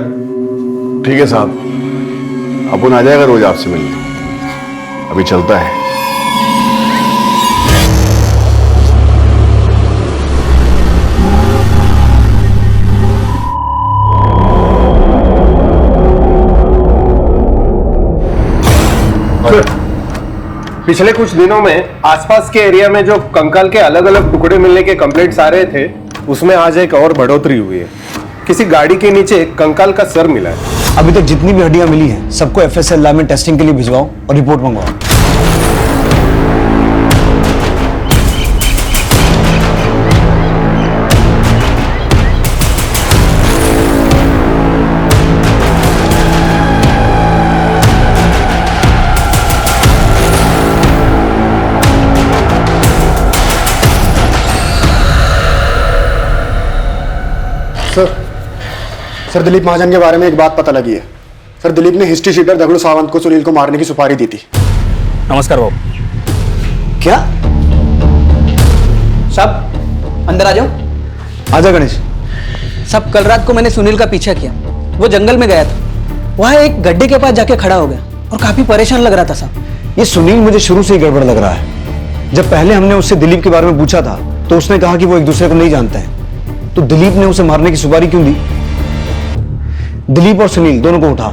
ठीक है साहब, अपन आ जाएगा रोज आपसे मिलने। अभी चलता है। पिछले कुछ दिनों में आसपास के एरिया में जो कंकाल के अलग अलग टुकड़े मिलने के कंप्लेंट्स आ रहे थे, उसमें आज एक और बढ़ोतरी हुई है। किसी गाड़ी के नीचे कंकाल का सर मिला है। अभी तक जितनी भी हड्डियां मिली हैं सबको एफएसएल लैब में टेस्टिंग के लिए भिजवाओ और रिपोर्ट मंगवाओ। सर दिलीप महाजन के बारे में एक बात पता लगी है। सर दिलीप ने हिस्ट्री शीटर दगड़ू सावंत को सुनील को मारने की सुपारी दी थी। नमस्कार बाबू। क्या? साहब अंदर आ जाओ। आजा गणेश। साहब कल रात को मैंने सुनील का पीछा किया, वो जंगल में गया था, वहां एक गड्ढे के पास जाके खड़ा हो गया और काफी परेशान लग रहा था साहब। ये सुनील मुझे शुरू से ही गड़बड़ लग रहा है। जब पहले हमने उससे दिलीप के बारे में पूछा था तो उसने कहा कि वो एक दूसरे को नहीं जानते हैं, तो दिलीप ने उसे मारने की सुपारी क्यों दी? दिलीप और सुनील दोनों को उठा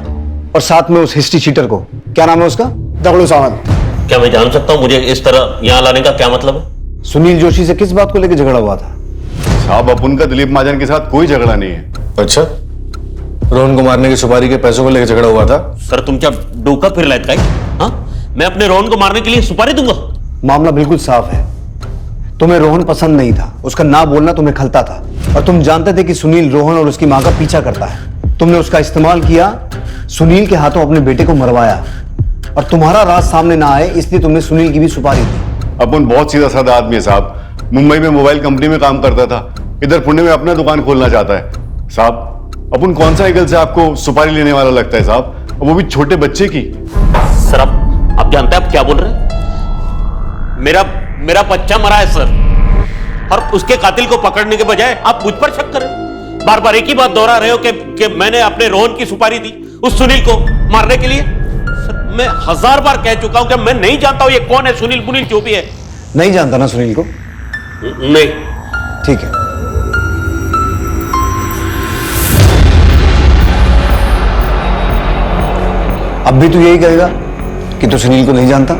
और साथ में उस हिस्ट्री चीटर को, क्या नाम है उसका? दगड़ू सावंत। क्या मैं जान सकता हूं मुझे इस तरह यहां लाने का क्या मतलब है? सुनील जोशी से किस बात को लेकर झगड़ा हुआ था? साहब अपन का दिलीप महाजन के साथ कोई झगड़ा नहीं है। अच्छा, रोहन को मारने की सुपारी के पैसों को लेकर झगड़ा हुआ था? सर तुम क्या डोका फिर लायत का? हाँ, मैं अपने रोहन को मारने के लिए सुपारी दूंगा? मामला बिल्कुल साफ है। तुम्हें रोहन पसंद नहीं था, उसका ना बोलना तुम्हें खलता था और तुम जानते थे कि सुनील रोहन और उसकी मां का पीछा करता है। तुमने उसका इस्तेमाल किया, सुनील के हाथों अपने बेटे को मरवाया और तुम्हारा राज सामने ना आए इसलिए तुमने सुनील की भी सुपारी दी। अपन बहुत सीधा साधा आदमी है साहब। मुंबई में मोबाइल कंपनी में काम करता था, इधर पुणे में अपना दुकान खोलना चाहता है। साहब अपन कौन सा एंगल से आपको सुपारी लेने वाला लगता है साहब, वो भी छोटे बच्चे की। सर आप जानते हैं आप क्या बोल रहे हैं? मेरा बच्चा मरा है सर, और उसके कातिल को पकड़ने के बजाय आप मुझ पर शक करें। बार बार एक ही बात दोहरा रहे हो कि मैंने अपने रोहन की सुपारी दी उस सुनील को मारने के लिए। सर मैं 1000 बार कह चुका हूं कि मैं नहीं जानता हूं ये कौन है, सुनील मुनील जो भी है। नहीं जानता ना सुनील को? नहीं। ठीक है, अब भी तू यही कहेगा कि तू सुनील को नहीं जानता?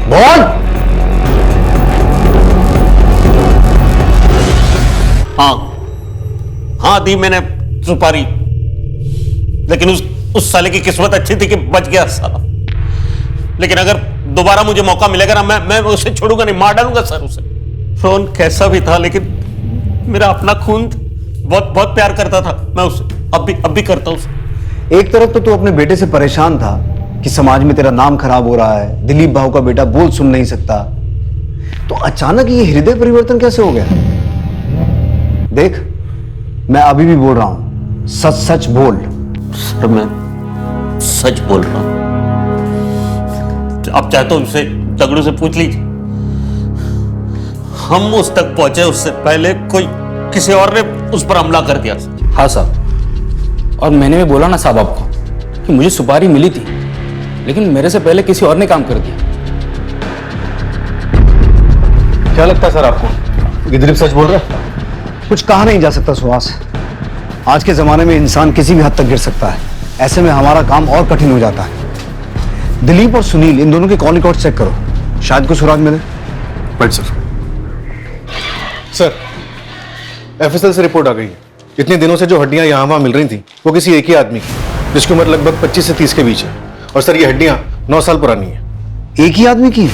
बोल। हाँ दी मैंने सुपारी, लेकिन उस साले की किस्मत अच्छी थी कि बच गया साला। लेकिन अगर दोबारा मुझे मौका मिलेगा ना, मैं उसे छोड़ूंगा नहीं, मार डालूंगा सर उसे। रोहन कैसा भी था लेकिन मेरा अपना खून, बहुत बहुत प्यार करता था मैं उससे, अब भी करता उसे। एक तरफ तो तू अपने बेटे से परेशान था कि समाज में तेरा नाम खराब हो रहा है, दिलीप भाऊ का बेटा बोल सुन नहीं सकता, तो अचानक ये हृदय परिवर्तन कैसे हो गया? देख मैं अभी भी बोल रहा हूं, सच सच बोल। सर मैं सच बोल रहा हूं। आप चाहे तो उनसे दगड़ू से पूछ लीजिए, हम उस तक पहुंचे उससे पहले कोई किसी और ने उस पर हमला कर दिया। हाँ साहब, और मैंने भी बोला ना साहब आपको कि मुझे सुपारी मिली थी, लेकिन मेरे से पहले किसी और ने काम कर दिया। क्या लगता है सर आपको कि दिलीप सच बोल रहा है? कुछ कहा नहीं जा सकता सुहास, आज के जमाने में इंसान किसी भी हद तक गिर सकता है, ऐसे में हमारा काम और कठिन हो जाता है। दिलीप और सुनील इन दोनों के कॉल रिकॉर्ड चेक करो, शायद कुछ सुराग मिले। बट सर एफएसएल से रिपोर्ट आ गई है, इतने दिनों से जो हड्डियां यहाँ वहां मिल रही थी वो किसी एक ही आदमी की, जिसकी उम्र लगभग 25 से 30 के बीच है, और सर ये हड्डियां 9 साल पुरानी है। एक ही आदमी की?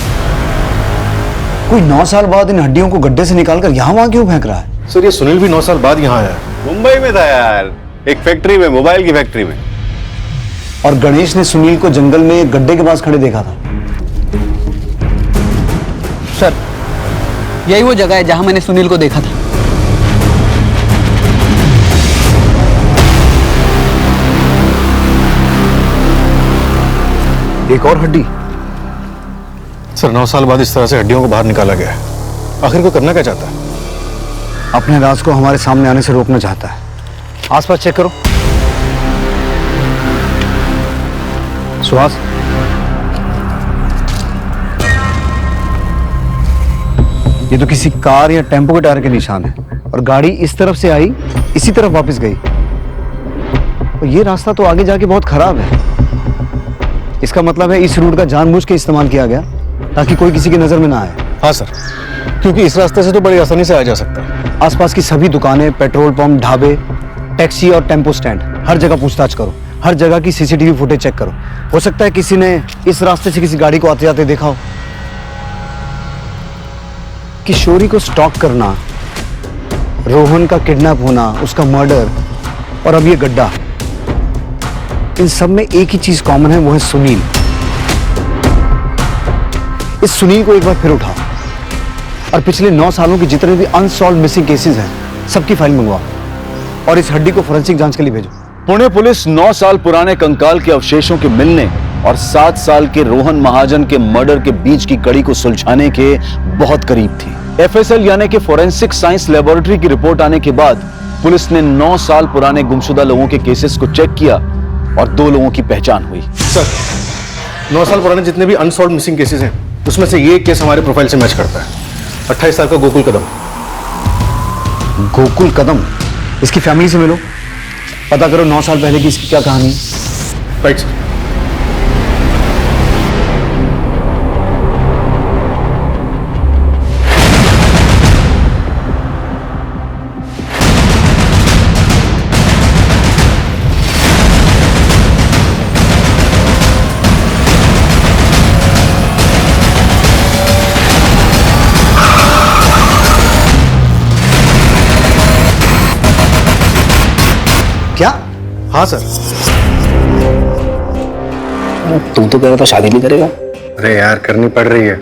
कोई 9 साल बाद इन हड्डियों को गड्ढे से निकालकर यहाँ वहां क्यों फेंक रहा है? सर ये सुनील भी 9 साल बाद यहाँ आया। मुंबई में था यार, एक फैक्ट्री में, मोबाइल की फैक्ट्री में। और गणेश ने सुनील को जंगल में एक गड्ढे के पास खड़े देखा था। सर यही वो जगह है जहां मैंने सुनील को देखा था। एक और हड्डी? सर 9 साल बाद इस तरह से हड्डियों को बाहर निकाला गया है, आखिर को करना क्या चाहता है? अपने राज को हमारे सामने आने से रोकना चाहता है। आसपास चेक करो। सुहास, ये तो किसी कार या टेम्पो के टायर के निशान है, और गाड़ी इस तरफ से आई, इसी तरफ वापस गई, और ये रास्ता तो आगे जाके बहुत खराब है। इसका मतलब है इस रूट का जानबूझ के इस्तेमाल किया गया ताकि कोई किसी की नजर में ना आए। हाँ सर, क्योंकि इस रास्ते से तो बड़ी आसानी से आ जा सकता है। आसपास की सभी दुकानें, पेट्रोल पंप, ढाबे, टैक्सी और टेम्पो स्टैंड, हर जगह पूछताछ करो। हर जगह की सीसीटीवी फुटेज चेक करो। हो सकता है किसी ने इस रास्ते से किसी गाड़ी को आते जाते देखा हो। किशोरी को स्टॉक करना, रोहन का किडनैप होना, उसका मर्डर और अब ये गड्ढा, इन सब में एक ही चीज कॉमन है, वो है सुनील। इस सुनील को एक बार फिर उठाओ और पिछले 9 सालों के जितने भी अनसॉल्व मिसिंग केसेस हैं, सबकी फाइल मंगवाओ और इस हड्डी को फोरेंसिक जांच के लिए भेजो। पुणे पुलिस 9 साल पुराने कंकाल के अवशेषों के मिलने और 7 साल के रोहन महाजन के मर्डर के बीच की कड़ी को सुलझाने के बहुत करीब थी। एफएसएल यानी कि फोरेंसिक साइंस लेबोरेटरी की रिपोर्ट आने के बाद पुलिस ने 9 साल पुराने गुमशुदा लोगों के केसेस को चेक किया और 2 लोगों की पहचान हुई। सर, 9 साल पुराने जितने भी अनसॉल्व मिसिंग केसेस हैं, उसमें से ये केस हमारे प्रोफाइल से मैच करता है। 28 साल का गोकुल कदम। गोकुल कदम? इसकी फैमिली से मिलो, पता करो 9 साल पहले की इसकी क्या कहानी। Right sir. क्या? हाँ सर। तुम तो कह रहा था शादी नहीं करेगा। अरे यार, करनी पड़ रही है,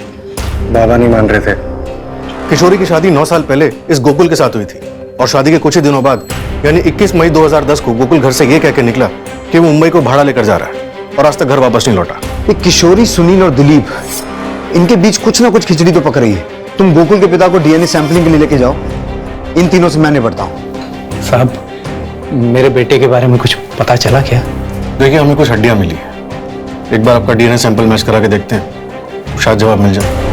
बाबा नहीं मान रहे थे। किशोरी की शादी 9 साल पहले इस गोकुल के साथ हुई थी और शादी के कुछ ही दिनों बाद यानी 21 मई 2010 को गोकुल घर से ये कह के निकला कि वो मुंबई को भाड़ा लेकर जा रहा है और आज तक घर वापस नहीं लौटा। ये किशोरी, सुनील और दिलीप, इनके बीच कुछ ना कुछ खिचड़ी तो पक रही है। तुम गोकुल के पिता को डीएनए सैंपलिंग के लिए लेके जाओ, इन तीनों से मैं निपटता हूँ। साहब, मेरे बेटे के बारे में कुछ पता चला क्या? देखिए, हमें कुछ हड्डियां मिली है, एक बार आपका डीएनए सैंपल मैच करा के देखते हैं, शायद जवाब मिल जाए।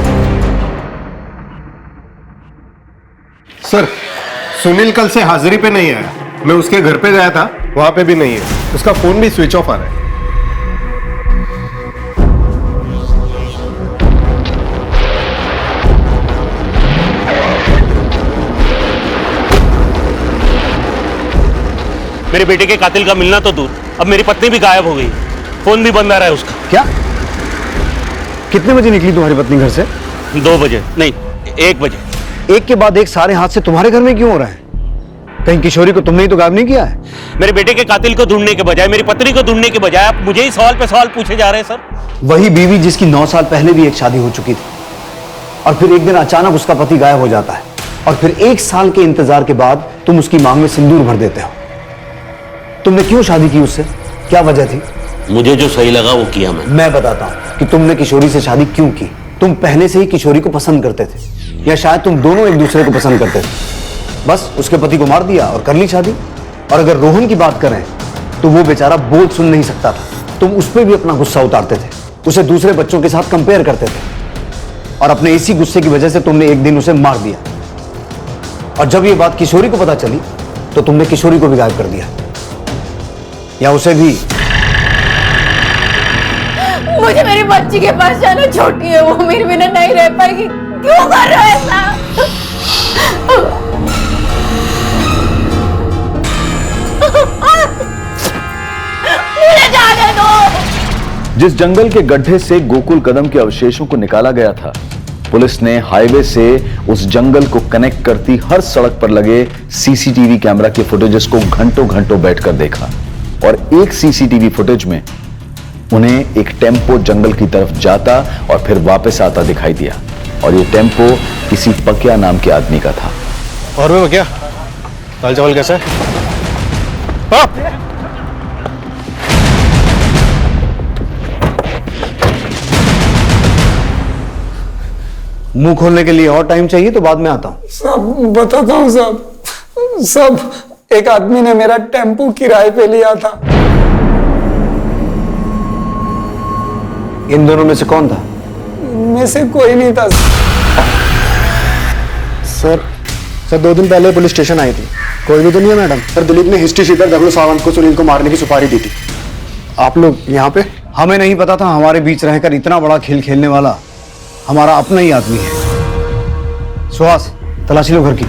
सर, सुनील कल से हाजिरी पे नहीं आया। मैं उसके घर पे गया था, वहां पे भी नहीं है। उसका फोन भी स्विच ऑफ आ रहा है। मेरे बेटे के कातिल का मिलना तो दूर, अब मेरी पत्नी भी गायब हो गई, फोन भी बंद आ रहा है उसका। क्या? कितने बजे निकली तुम्हारी पत्नी घर से? 2 बजे नहीं, 1 बजे। एक के बाद एक सारे हादसे तुम्हारे घर में क्यों हो रहे हैं? कहीं किशोरी को तुमने ही तो गायब नहीं किया है? मेरे बेटे के कातिल को ढूंढने के बजाय, मेरी पत्नी को ढूंढने के बजाय आप मुझे ही सवाल पे सवाल पूछे जा रहे हैं सर। वही बीवी जिसकी 9 साल पहले भी एक शादी हो चुकी थी और फिर एक दिन अचानक उसका पति गायब हो जाता है और फिर 1 साल के इंतजार के बाद तुम उसकी मांग में सिंदूर भर देते हो। तुमने क्यों शादी की उससे? क्या वजह थी? मुझे जो सही लगा वो किया मैं बताता हूं कि तुमने किशोरी से शादी क्यों की। तुम पहले से ही किशोरी को पसंद करते थे या शायद तुम दोनों एक दूसरे को पसंद करते थे। बस उसके पति को मार दिया और कर ली शादी। और अगर रोहन की बात करें तो वो बेचारा बोल सुन नहीं सकता था। तुम उस पर भी अपना गुस्सा उतारते थे, उसे दूसरे बच्चों के साथ कंपेयर करते थे और अपने इसी गुस्से की वजह से तुमने एक दिन उसे मार दिया। और जब ये बात किशोरी को पता चली तो तुमने किशोरी को भी गायब कर दिया, या उसे भी। मुझे मेरी बच्ची के पास जाना, छोटी है वो, मेरे बिना नहीं रह पाएगी। क्यों कर रहे हो ऐसा? मुझे जाने दो। जिस जंगल के गड्ढे से गोकुल कदम के अवशेषों को निकाला गया था, पुलिस ने हाईवे से उस जंगल को कनेक्ट करती हर सड़क पर लगे सीसीटीवी कैमरा के फुटेजेस को घंटों घंटों बैठकर देखा और एक सीसीटीवी फुटेज में उन्हें एक टेम्पो जंगल की तरफ जाता और फिर वापस आता दिखाई दिया और ये टेम्पो किसी पकिया नाम के आदमी का था। और मैं क्या, दाल चावल कैसा है? मुंह खोलने के लिए और टाइम चाहिए तो बाद में आता हूं। सब बताता हूँ साहब। सब एक आदमी ने मेरा टेम्पो किराए पे लिया था। इन दोनों में से कौन था? इनमें से कोई नहीं था सर। 2 दिन पहले पुलिस स्टेशन आई थी। कोई भी तो नहीं है मैडम। सर, दिलीप ने हिस्ट्री शीटर दगड़ू सावंत को सुनील को मारने की सुपारी दी थी। आप लोग यहाँ पे? हमें नहीं पता था हमारे बीच रहकर इतना बड़ा खेल खेलने वाला हमारा अपना ही आदमी है। सुहास, तलाशी लो घर की।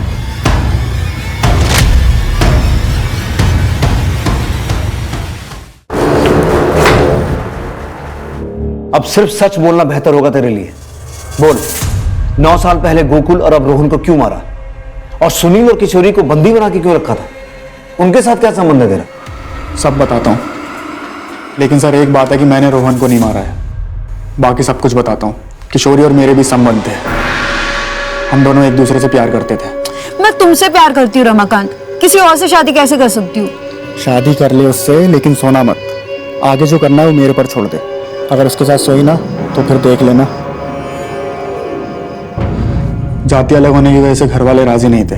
अब सिर्फ सच बोलना बेहतर होगा तेरे लिए। बोल, 9 साल पहले गोकुल और अब रोहन को क्यों मारा? और सुनील और किशोरी को बंदी बना के क्यों रखा था? उनके साथ क्या संबंध है तेरा? सब बताता हूं, लेकिन सर एक बात है कि मैंने रोहन को नहीं मारा है। बाकी सब कुछ बताता हूं। किशोरी और मेरे भी संबंध थे। हम दोनों एक दूसरे से प्यार करते थे। मैं तुमसे प्यार करती हूँ रमाकांत, किसी और से शादी कैसे कर सकती हूँ? शादी कर ले उससे, लेकिन सोना मत। आगे जो करना है वो मेरे पर छोड़ दे। अगर उसके साथ सोई ना तो फिर देख लेना। जाति अलग होने की वजह से घर वाले राजी नहीं थे,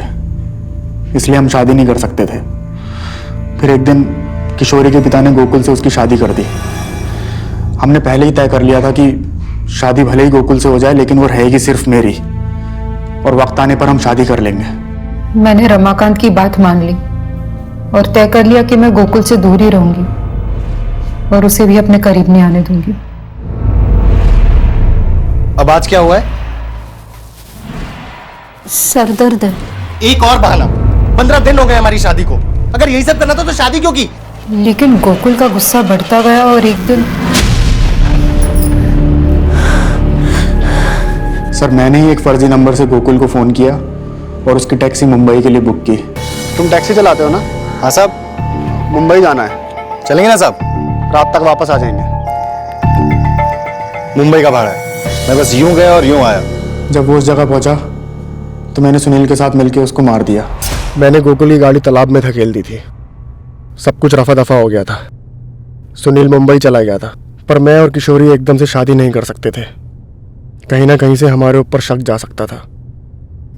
इसलिए हम शादी नहीं कर सकते थे। फिर एक दिन किशोरी के पिता ने गोकुल से उसकी शादी कर दी। हमने पहले ही तय कर लिया था कि शादी भले ही गोकुल से हो जाए, लेकिन वो रहेगी सिर्फ मेरी, और वक्त आने पर हम शादी कर लेंगे। मैंने रमाकांत की बात मान ली और तय कर लिया कि मैं गोकुल से दूर ही रहूंगी और उसे भी अपने करीब नहीं आने दूंगी। अब आज क्या हुआ है? सर दर्द है। एक और बहाना। 15 दिन हो गए हमारी शादी को। अगर यही सब करना था तो शादी क्यों की? लेकिन गोकुल का गुस्सा बढ़ता गया और एक दिन सर मैंने ही एक फर्जी नंबर से गोकुल को फोन किया और उसकी टैक्सी मुंबई के लिए बुक की। तुम टैक्सी चलाते हो ना? हाँ साहब, मुंबई जाना है। चलेंगे ना साहब? रात तक वापस आ जाएंगे। मुंबई का भाड़ा है। मैं बस यूं गया और यूं आया। जब वो उस जगह पहुंचा तो मैंने सुनील के साथ मिलकर उसको मार दिया। मैंने गोकुल की गाड़ी तालाब में धकेल दी थी। सब कुछ रफा दफा हो गया था। सुनील मुंबई चला गया था, पर मैं और किशोरी एकदम से शादी नहीं कर सकते थे। कहीं ना कहीं से हमारे ऊपर शक जा सकता था।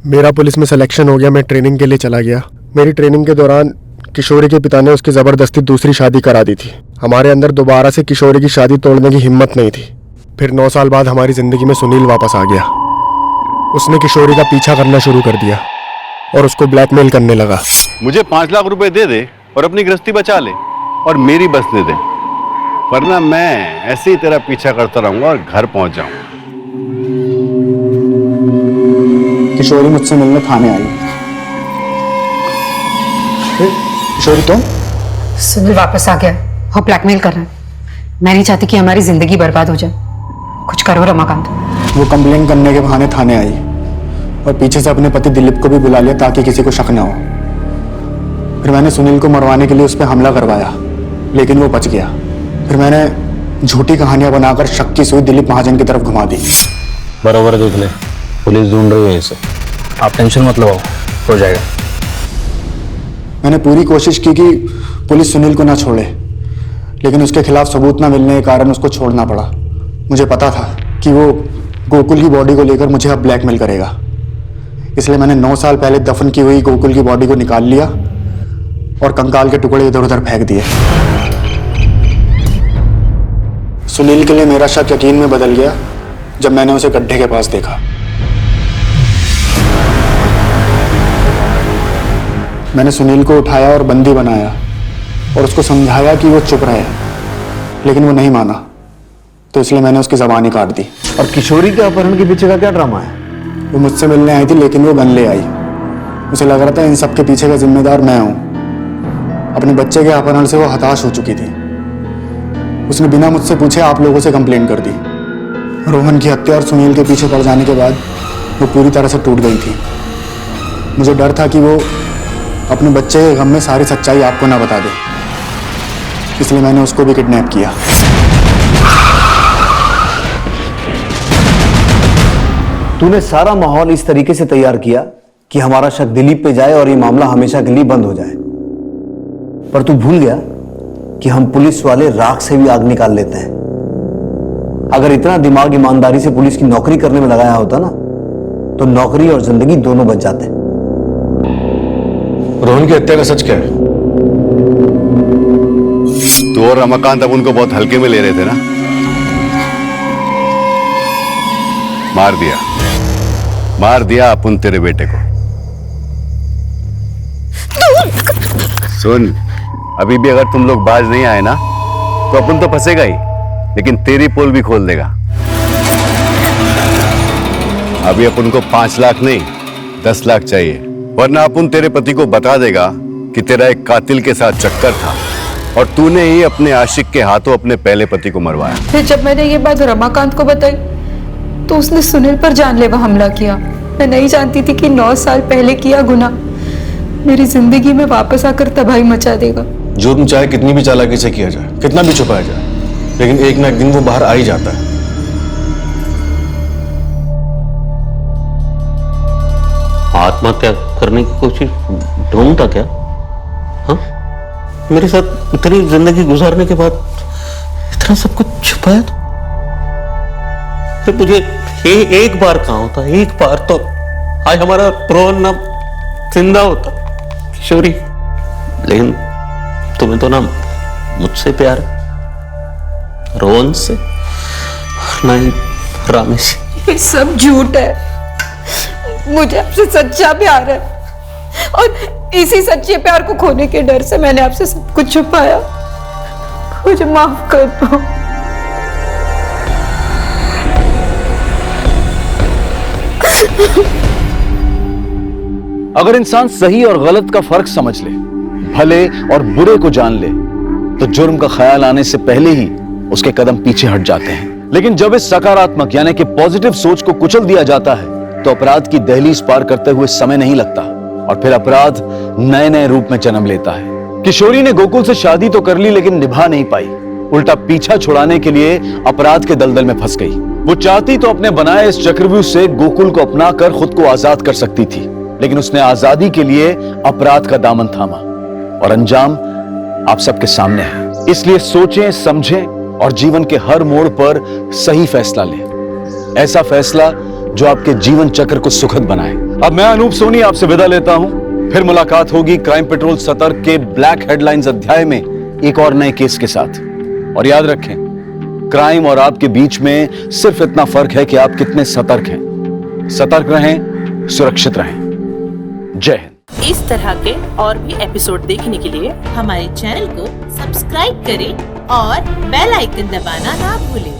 मेरा पुलिस में सिलेक्शन हो गया। मैं ट्रेनिंग के लिए चला गया। मेरी ट्रेनिंग के दौरान किशोरी के पिता ने उसकी ज़बरदस्ती दूसरी शादी करा दी थी। हमारे अंदर दोबारा से किशोरी की शादी तोड़ने की हिम्मत नहीं थी। फिर 9 साल बाद हमारी ज़िंदगी में सुनील वापस आ गया। उसने किशोरी का पीछा करना शुरू कर दिया और उसको ब्लैकमेल करने लगा। मुझे 5 लाख रुपए दे दे और अपनी गृहस्थी बचा ले और मेरी बसने दे, वरना मैं ऐसे ही तेरा पीछा करता रहूंगा और घर पहुंच जाऊंगा। किशोरी मुझसे मिलने थाने आई। किशोरी तुम? सुनील वापस आ गया और ब्लैकमेल कर रहा है। मैं नहीं चाहती कि हमारी जिंदगी बर्बाद हो जाए। कुछ करो रमाकांत। वो कंप्लेन करने के बहाने थाने आई और पीछे से अपने पति दिलीप को भी बुला लिया ताकि किसी को शक ना हो। फिर मैंने सुनील को मरवाने के लिए उस पर हमला करवाया, लेकिन वो बच गया। फिर मैंने झूठी कहानियां बनाकर शक की सुई दिलीप महाजन की तरफ घुमा दी। बराबर देख ले, पुलिस ढूंढ रही है इसे। आप टेंशन मत लो, हो जाएगा। मैंने पूरी कोशिश की कि पुलिस सुनील को ना छोड़े, लेकिन उसके खिलाफ सबूत ना मिलने के कारण उसको छोड़ना पड़ा। मुझे पता था कि वो गोकुल की बॉडी को लेकर मुझे अब ब्लैकमेल करेगा, इसलिए मैंने 9 साल पहले दफन की हुई गोकुल की बॉडी को निकाल लिया और कंकाल के टुकड़े इधर उधर फेंक दिए। सुनील के लिए मेरा शक यकीन में बदल गया जब मैंने उसे गड्ढे के पास देखा। मैंने सुनील को उठाया और बंदी बनाया और उसको समझाया कि वो चुप रहे, लेकिन वो नहीं माना, तो इसलिए मैंने उसकी ज़बान ही काट दी। और किशोरी के अपहरण के पीछे का क्या ड्रामा है? वो मुझसे मिलने आई थी, लेकिन वो गन ले आई। उसे लग रहा था इन सब के पीछे का जिम्मेदार मैं हूँ। अपने बच्चे के अपहरण से वो हताश हो चुकी थी। उसने बिना मुझसे पूछे आप लोगों से कंप्लेन कर दी। रोहन की हत्या और सुनील के पीछे पड़ जाने के बाद वो पूरी तरह से टूट गई थी। मुझे डर था कि वो अपने बच्चे के गम में सारी सच्चाई आपको ना बता दे, इसलिए मैंने उसको भी किडनैप किया। तूने सारा माहौल इस तरीके से तैयार किया कि हमारा शक दिलीप पे जाए और ये मामला हमेशा के लिए बंद हो जाए। पर तू भूल गया कि हम पुलिस वाले राख से भी आग निकाल लेते हैं। अगर इतना दिमाग ईमानदारी से पुलिस की नौकरी करने में लगाया होता ना, तो नौकरी और जिंदगी दोनों बच जाते। रोहन की हत्या का सच क्या है? तू और रमाकांत अब उनको बहुत हल्के में ले रहे थे ना? मार दिया अपन तेरे बेटे को। सुन, अभी भी अगर तुम लोग बाज नहीं आए ना, तो अपन तो फंसेगा ही, लेकिन तेरी पोल भी खोल देगा। अभी अपन को 5 लाख नहीं, 10 लाख चाहिए, वरना अपुन तेरे पति को बता देगा कि तेरा एक कातिल के साथ चक्कर था और तूने ही अपने आशिक के हाथों अपने पहले पति को मरवाया। फिर जब मैंने ये बात रमाकांत को बताई तो उसने सुनील पर जानलेवा हमला किया। मैं नहीं जानती थी कि 9 साल पहले किया गुनाह मेरी जिंदगी में वापस आकर तबाही मचा देगा। जुर्म चाहे कितनी भी चालाकी से किया जाए, कितना भी छुपाया जाए, लेकिन एक ना एक दिन वो बाहर आ ही जाता है। आत्महत्या करने की कोशिश ढूंढता क्या? हाँ, मेरे साथ इतनी जिंदगी गुजारने के बाद इतना सब कुछ छुपाया तो मुझे एक बार कहा होता, एक बार तो आज हमारा रोहन ना जिंदा होता। किशोरी, लेकिन तुम्हें तो ना मुझसे प्यार है, रोहन से, ना ही रामेश से। ये सब झूठ है। मुझे आपसे सच्चा प्यार है और इसी सच्चे प्यार को खोने के डर से मैंने आपसे सब कुछ छुपाया। मुझे माफ कर दो। अगर इंसान सही और गलत का फर्क समझ ले, भले और बुरे को जान ले, तो जुर्म का ख्याल आने से पहले ही उसके कदम पीछे हट जाते हैं। लेकिन जब इस सकारात्मक यानी कि पॉजिटिव सोच को कुचल दिया जाता है तो अपराध की दहलीज पार करते हुए समय नहीं लगता और फिर अपराध नए नए रूप में जन्म लेता है। किशोरी ने गोकुल से शादी तो कर ली लेकिन निभा नहीं पाई, उल्टा पीछा छुड़ाने के लिए अपराध के दलदल में फंस गई। वो चाहती तो अपने बनाए इस चक्रव्यूह से गोकुल को अपना कर खुद को आजाद कर सकती थी, लेकिन उसने आजादी के लिए अपराध का दामन थामा और अंजाम आप सबके सामने है। इसलिए सोचें, समझें और जीवन के हर मोड़ पर सही फैसला लें, ऐसा फैसला जो आपके जीवन चक्र को सुखद बनाए। अब मैं अनूप सोनी आपसे विदा लेता हूं। फिर मुलाकात होगी क्राइम पेट्रोल सतर्क के ब्लैक हेडलाइंस अध्याय में एक और नए केस के साथ। और याद रखें, क्राइम और आपके बीच में सिर्फ इतना फर्क है कि आप कितने सतर्क हैं। सतर्क रहें, सुरक्षित रहें। जय हिंद। इस तरह के और भी एपिसोड देखने के लिए हमारे चैनल को सब्सक्राइब करें और बेल आइकन दबाना ना भूलें।